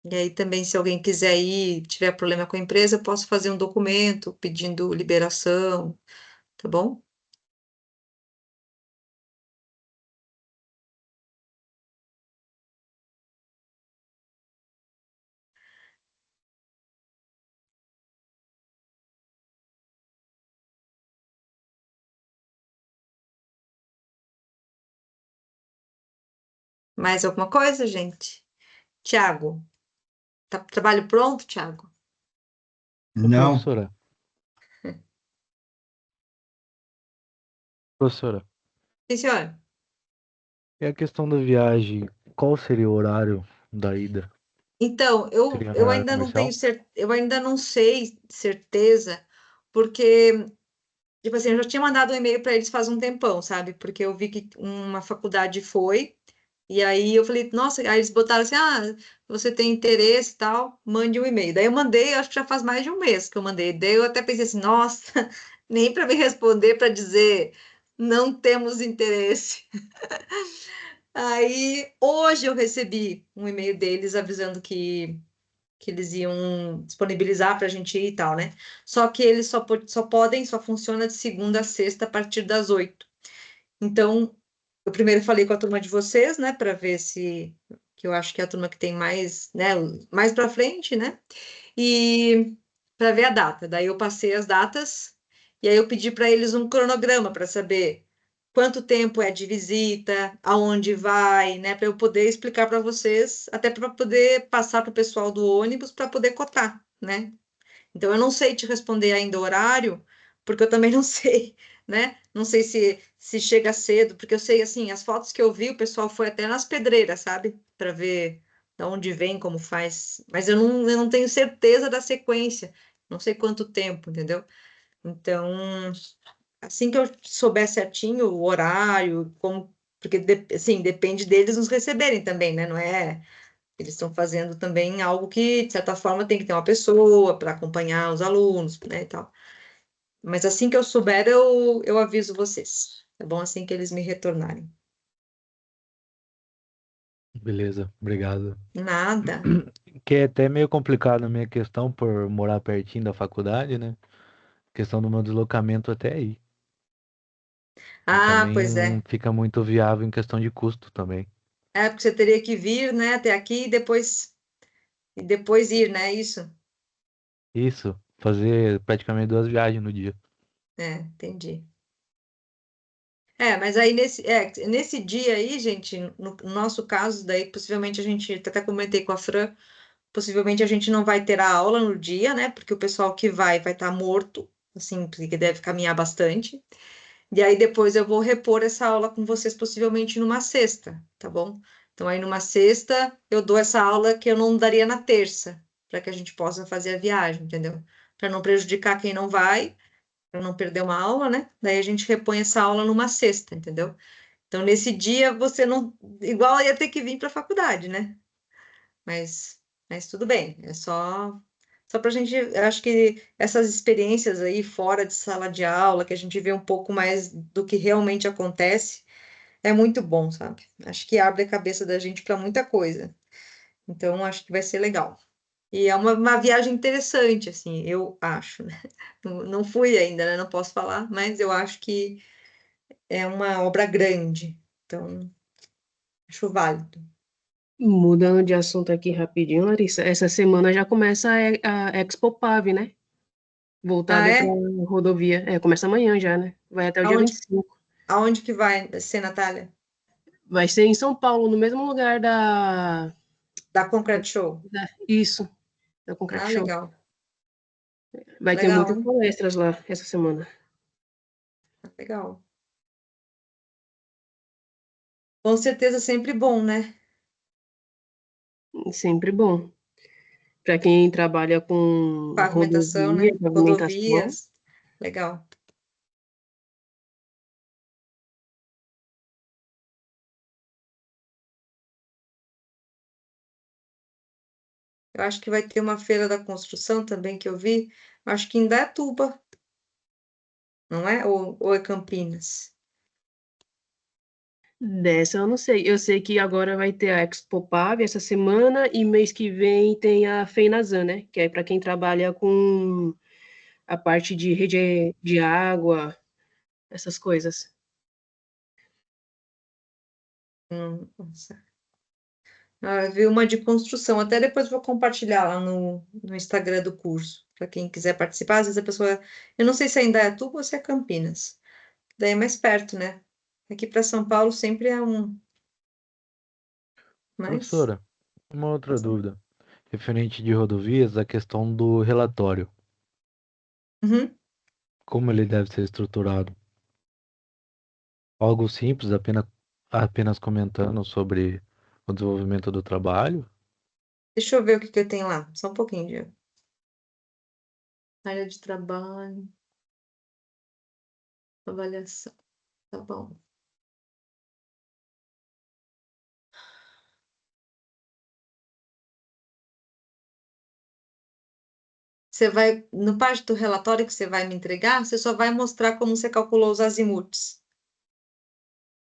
E aí também, se alguém quiser ir, tiver problema com a empresa, eu posso fazer um documento pedindo liberação, tá bom? Mais alguma coisa, gente? Tiago, tá trabalho pronto, Tiago? Ô, Não, professora, Sim, senhor. e a questão da viagem, qual seria o horário da ida? Então, eu, Seria no eu horário ainda não tenho comercial? eu ainda não sei certeza, porque, tipo assim, eu já tinha mandado um e-mail para eles faz um tempão, sabe? Porque eu vi que uma faculdade foi, e aí eu falei, nossa, aí eles botaram assim, você tem interesse e tal, mande um e-mail. Daí eu mandei, acho que já faz mais de um mês que eu mandei. Daí eu até pensei assim, nossa, nem para me responder para dizer não temos interesse. Aí hoje eu recebi um e-mail deles avisando que eles iam disponibilizar para a gente ir e tal, né? Só que eles só funciona de segunda a sexta a partir das 8. Então, eu primeiro falei com a turma de vocês, né, para ver se que eu acho que é a turma que tem mais, né, mais para frente, né? E para ver a data. Daí eu passei as datas e aí eu pedi para eles um cronograma para saber quanto tempo é de visita, aonde vai, né, para eu poder explicar para vocês, até para poder passar para o pessoal do ônibus para poder cotar, né? Então, eu não sei te responder ainda o horário, porque eu também não sei, né? Não sei se chega cedo, porque eu sei, assim, as fotos que eu vi, o pessoal foi até nas pedreiras, sabe? Para ver de onde vem, como faz. Mas eu não tenho certeza da sequência, não sei quanto tempo, entendeu? Então, assim que eu souber certinho o horário, como. Porque, assim, depende deles nos receberem também, né? Não é. Eles estão fazendo também algo que, de certa forma, tem que ter uma pessoa para acompanhar os alunos, né, e tal. Mas assim que eu souber, eu aviso vocês. É bom assim que eles me retornarem. Beleza, obrigado. Nada. Que é até meio complicado a minha questão por morar pertinho da faculdade, né? Questão do meu deslocamento até aí. E Ah, também pois não é. fica muito viável em questão de custo também. É porque você teria que vir, né, até aqui e depois ir, né? Isso? Isso, fazer praticamente 2 viagens no dia. É, entendi. Mas aí nesse dia aí, gente, no nosso caso, daí possivelmente a gente, até comentei com a Fran, possivelmente a gente não vai ter a aula no dia, né? Porque o pessoal que vai estar morto, assim, porque deve caminhar bastante. E aí depois eu vou repor essa aula com vocês, possivelmente numa sexta, tá bom? Então aí numa sexta eu dou essa aula que eu não daria na terça, para que a gente possa fazer a viagem, entendeu? Para não prejudicar quem não vai, para não perder uma aula, né? Daí a gente repõe essa aula numa sexta, entendeu? Então nesse dia você não, igual ia ter que vir para a faculdade, né? Mas tudo bem, é só para a gente, eu acho que essas experiências aí fora de sala de aula, que a gente vê um pouco mais do que realmente acontece, é muito bom, sabe? Acho que abre a cabeça da gente para muita coisa. Então, acho que vai ser legal. E é uma viagem interessante, assim, eu acho, né? Não fui ainda, né? Não posso falar, mas eu acho que é uma obra grande. Então, acho válido. Mudando de assunto aqui rapidinho, Larissa, essa semana já começa a Expo Pave, né? Ah, Voltada para é? rodovia. Começa amanhã já, né? Vai até o dia Aonde, 25. aonde que vai ser, Natália? Vai ser em São Paulo, no mesmo lugar Da Concrete Show. Isso, da Concrete Ah, Show. legal. Vai ter Legal, muitas hein? palestras lá essa semana. Legal. Com certeza sempre bom, né? Sempre bom. Para quem trabalha com Pavimentação, rodovia, né? pavimentação, Rodovias. Legal. Eu acho que vai ter uma feira da construção também que eu vi. Acho que em Indaiatuba, não é? Ou é Campinas? dessa eu não sei. Eu sei que agora vai ter a Expo Pave essa semana e mês que vem tem a Feinazan, né? Que é para quem trabalha com a parte de rede de água, essas coisas. Nossa. Eu vi uma de construção. Até depois vou compartilhar lá no Instagram do curso, para quem quiser participar. Às vezes a pessoa. Eu não sei se é Indaiatuba ou se é Campinas. Daí é mais perto, né? Aqui para São Paulo sempre é um. Mas. Professora, uma outra dúvida. Referente de rodovias, a questão do relatório. Uhum. Como ele deve ser estruturado? Algo simples, apenas comentando sobre o desenvolvimento do trabalho? Deixa eu ver o que que eu tenho lá. Só um pouquinho, Diego. Área de trabalho, avaliação. Tá bom. Você vai, no parte do relatório que você vai me entregar, você só vai mostrar como você calculou os azimuths.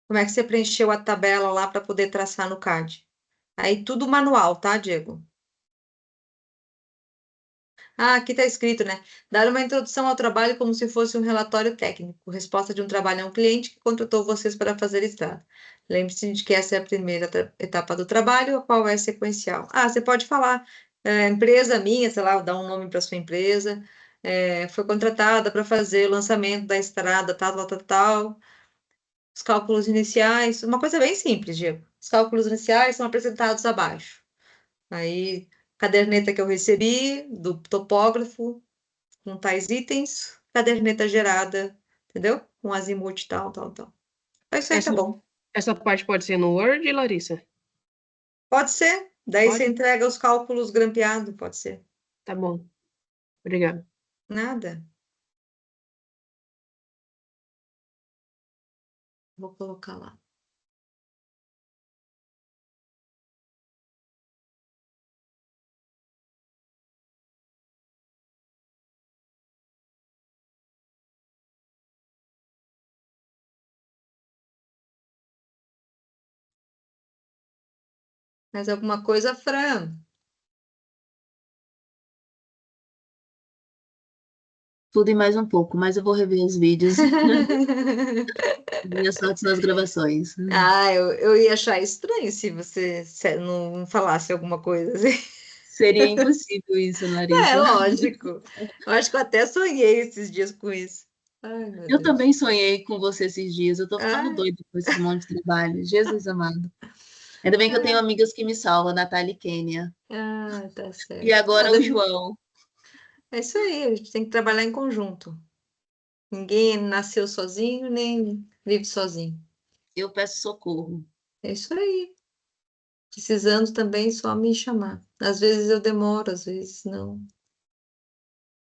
Como é que você preencheu a tabela lá para poder traçar no CAD. Aí tudo manual, tá, Diego? Ah, aqui está escrito, né? Dar uma introdução ao trabalho como se fosse um relatório técnico. Resposta de um trabalho a um cliente que contratou vocês para fazer estrada. Lembre-se de que essa é a primeira etapa do trabalho, a qual é sequencial. Ah, você pode falar, empresa minha, sei lá, dar um nome para sua empresa, foi contratada para fazer o lançamento da estrada, tal, tal, tal, tal. Os cálculos iniciais, uma coisa bem simples, Diego. Os cálculos iniciais são apresentados abaixo. Aí, caderneta que eu recebi do topógrafo, com tais itens, caderneta gerada, entendeu? Com azimuth tal, tal, tal. É isso aí, tá Essa, bom. essa parte pode ser no Word, Larissa? Pode ser. Daí você Pode? entrega os cálculos grampeados, pode ser. Tá bom. Obrigada. Nada. Vou colocar lá. Mais alguma coisa, Fran? tudo e mais um pouco, mas eu vou rever os vídeos. Minhas fotos nas gravações. Ah, eu ia achar estranho se você não falasse alguma coisa assim. Seria impossível isso, É, Larissa. lógico. Eu acho que eu até sonhei esses dias com isso. Ai, meu Eu Deus. também sonhei com você esses dias. Eu tô ficando Ah, doida com esse monte de trabalho. Jesus amado. Ainda bem que eu tenho amigas que me salvam, Natália e Kênia. tá E certo. agora o João. É isso aí, a gente tem que trabalhar em conjunto. Ninguém nasceu sozinho, nem vive sozinho. Eu peço socorro. É isso aí. Precisando também, só me chamar. Às vezes eu demoro, às vezes não.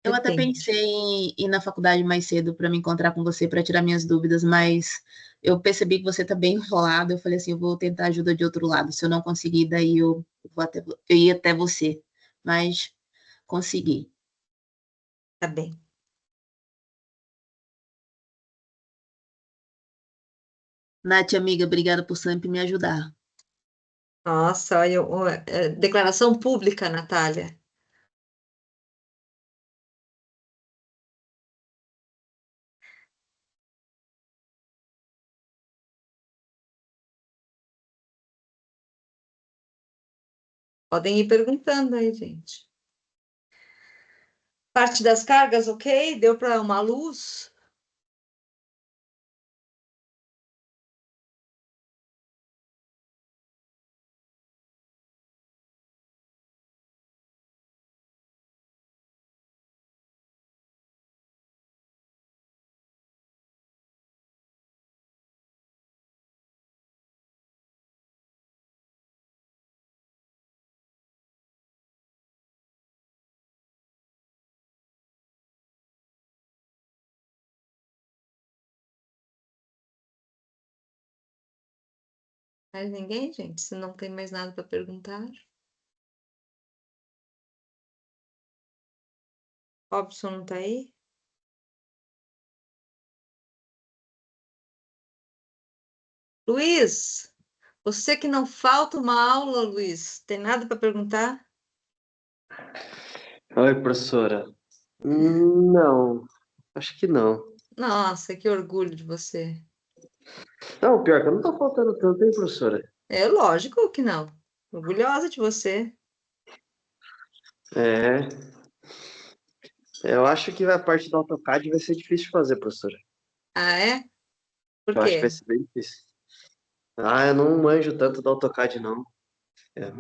Eu até Depende. pensei em ir na faculdade mais cedo para me encontrar com você, para tirar minhas dúvidas, mas eu percebi que você está bem enrolado. Eu falei assim, eu vou tentar ajuda de outro lado. Se eu não conseguir, daí eu ia até você. Mas consegui. Tá bem. Nath, amiga, obrigada por sempre me ajudar. Nossa, olha, declaração pública, Natália. Podem ir perguntando aí, gente. Parte das cargas, ok? Deu para uma luz? Mais ninguém, gente? Se não tem mais nada para perguntar. Robson não tá aí? Luiz, você que não falta uma aula, Luiz. Tem nada para perguntar? Oi, professora. Não, acho que não. Nossa, que orgulho de você. Não, pior que eu não tô faltando tanto, hein, professora? É lógico que não. Orgulhosa de você. É, eu acho que a parte do AutoCAD vai ser difícil de fazer, professora. Ah, é? Por Eu acho que vai quê? ser bem difícil. Ah, eu não manjo tanto do AutoCAD, não. É,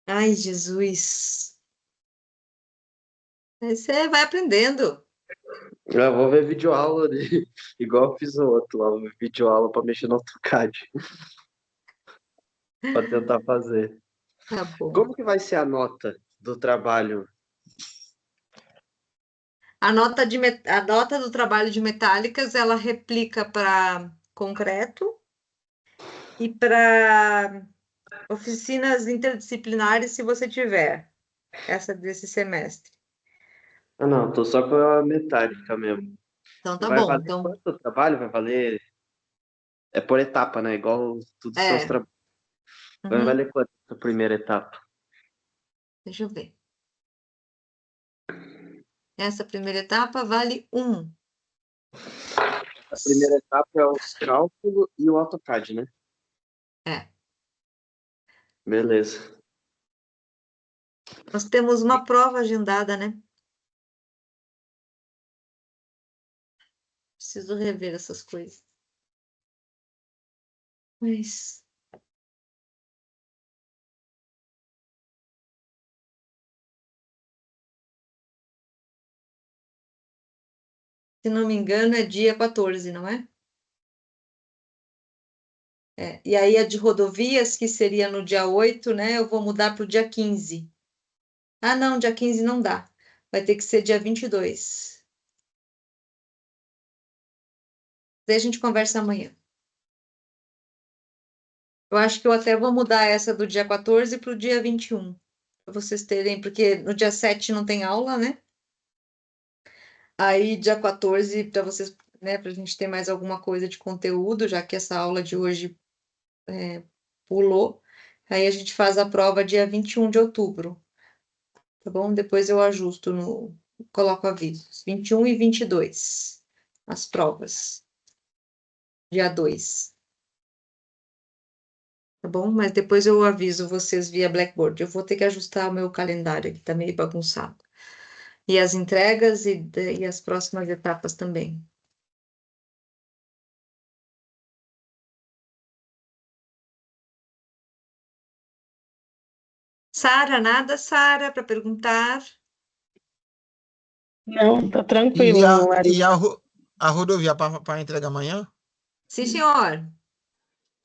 Ai, Jesus. Aí você vai aprendendo. eu vou ver videoaula igual eu fiz o outro lá, vou ver videoaula para mexer no AutoCAD, para tentar fazer. Tá bom. Como que vai ser a nota do trabalho? A nota do trabalho de metálicas, ela replica para concreto e para oficinas interdisciplinares, se você tiver essa desse semestre. Ah, não, tô só com a metálica mesmo. Então tá Vai bom. valer Então, quanto o trabalho? Vai valer. É por etapa, né? Igual todos os seus é. trabalhos. Vai Uhum. valer quanto a primeira etapa? Deixa eu ver. Essa primeira etapa vale 1. A primeira etapa é os cálculos e o AutoCAD, né? É. Beleza. Nós temos uma prova agendada, né? Preciso rever essas coisas. Mas, se não me engano, é dia 14, não é? É. E aí a de rodovias, que seria no dia 8, né? Eu vou mudar para o dia 15. Ah, não, dia 15 não dá. Vai ter que ser dia 22. Daí a gente conversa amanhã. Eu acho que eu até vou mudar essa do dia 14 para o dia 21. Para vocês terem, porque no dia 7 não tem aula, né? Aí, dia 14, para vocês, né, para a gente ter mais alguma coisa de conteúdo, já que essa aula de hoje pulou. Aí a gente faz a prova dia 21 de outubro. tá bom? Depois eu ajusto no... Coloco avisos. 21 e 22, as provas. Dia 2. Tá bom? Mas depois eu aviso vocês via Blackboard. Eu vou ter que ajustar o meu calendário, que tá meio bagunçado. E as entregas e as próximas etapas também. Sara, nada, Sara, para perguntar? Não, tá E tranquilo, Larissa. a rodovia para entrega amanhã? Sim, senhor.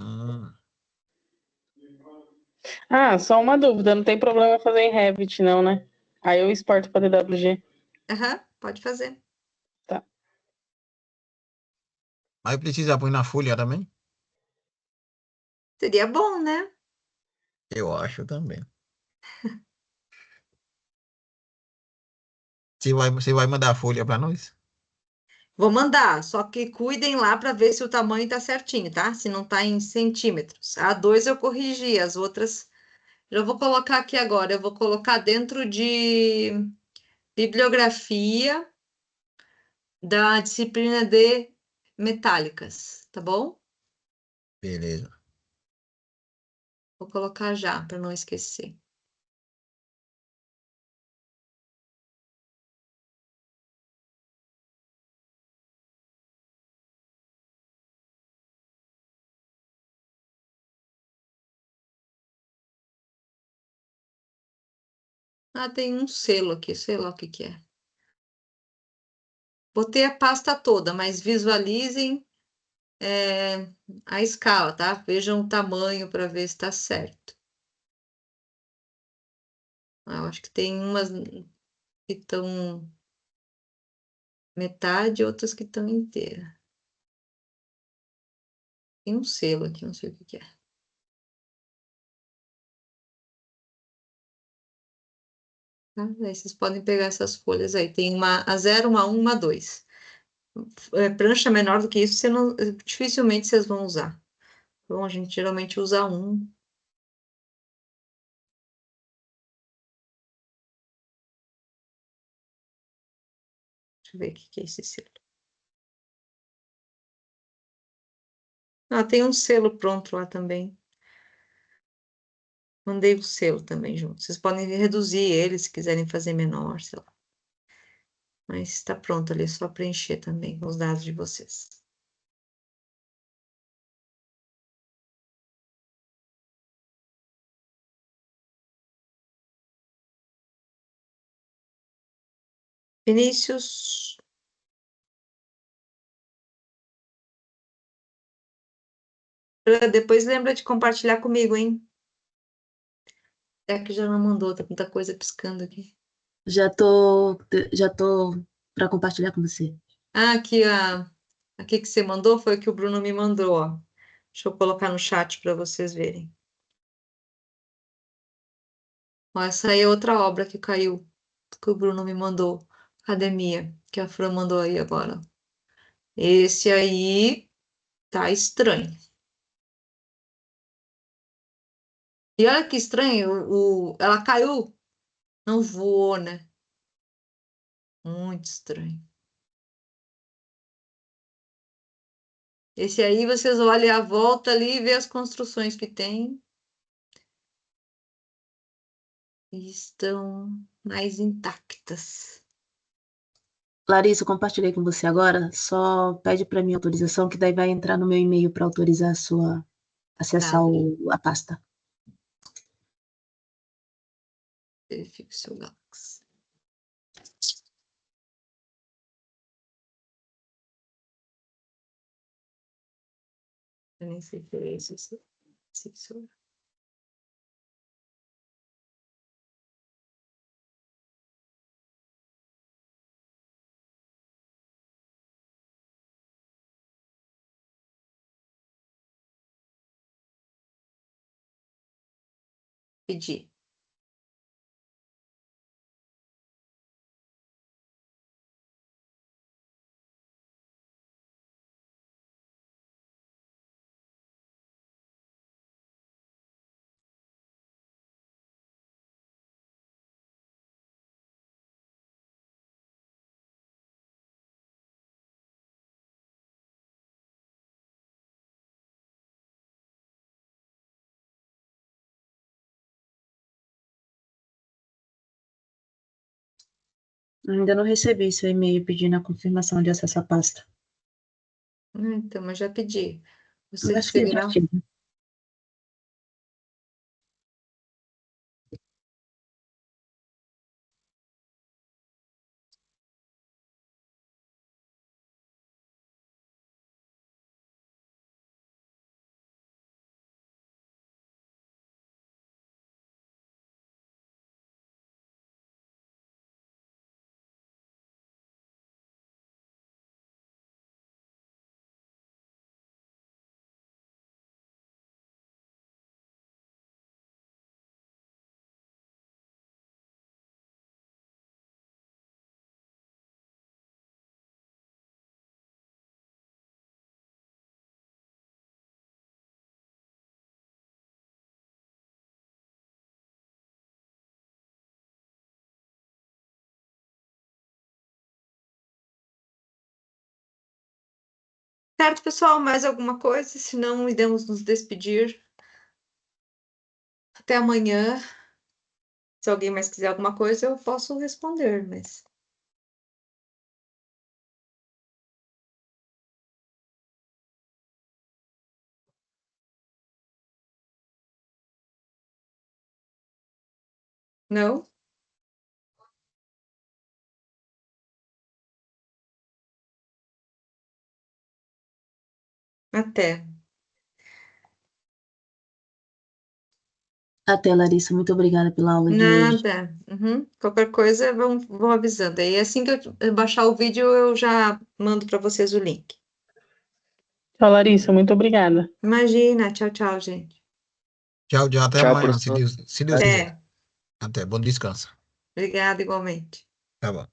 Hum, Ah, só uma dúvida, não tem problema fazer em Revit, não, né? Aí eu exporto para DWG. Aham, pode fazer. Tá. Mas precisa pôr na folha também? Seria bom, né? Eu acho também. Você vai mandar a folha para nós? Vou mandar, só que cuidem lá para ver se o tamanho tá certinho, tá? Se não tá em centímetros. A 2 eu corrigi, as outras eu vou colocar aqui agora. Eu vou colocar dentro de bibliografia da disciplina de metálicas, tá bom? Beleza. Vou colocar já, para não esquecer. Ah, tem um selo aqui, sei lá o que que é. Botei a pasta toda, mas visualizem a escala, tá? Vejam o tamanho para ver se está certo. Eu acho que tem umas que estão metade, outras que estão inteira. Tem um selo aqui, não sei o que que é. Tá? Aí vocês podem pegar essas folhas aí. Tem a 0, uma 1, uma 2. Prancha menor do que isso, dificilmente vocês vão usar. Bom, a gente geralmente usa um. Deixa eu ver o que que é esse selo. Ah, tem um selo pronto lá também. Mandei o selo também junto. Vocês podem reduzir ele se quiserem fazer menor, sei lá. Mas está pronto ali, é só preencher também com os dados de vocês. Vinícius. Depois lembra de compartilhar comigo, hein? É que já não mandou, tá muita coisa piscando aqui. Já tô para compartilhar com você. Ah, aqui que você mandou foi o que o Bruno me mandou, ó. Deixa eu colocar no chat para vocês verem. Ó, essa aí é outra obra que caiu, que o Bruno me mandou. Academia, que a Fran mandou aí agora. Esse aí tá estranho. E olha que estranho, ela caiu, não voou, né? Muito estranho. Esse aí vocês olham a volta ali e vê as construções que tem e estão mais intactas. Larissa, eu compartilhei com você agora. Só pede para mim autorização, que daí vai entrar no meu e-mail para autorizar acessar Tá, a pasta. verifique o seu Galaxy. Eu nem sei se é esse, se isso. Pedir. Ainda não recebi seu e-mail pedindo a confirmação de acesso à pasta. Então, mas já pedi. Você Eu acho que já receberá. tive. Certo, pessoal, mais alguma coisa? Se não, iremos nos despedir. Até amanhã. Se alguém mais quiser alguma coisa, eu posso responder, mas. Não? Até. Até, Larissa. Muito obrigada pela aula de hoje. Nada. Uhum. Qualquer coisa, vão avisando. Aí assim que eu baixar o vídeo, eu já mando para vocês o link. Tchau, Larissa. Muito obrigada. Imagina. Tchau, tchau, gente. Tchau, tchau. Até Tchau, amanhã, se professor. Deus quiser. É. Até. Bom descanso. Obrigada igualmente. Tá bom.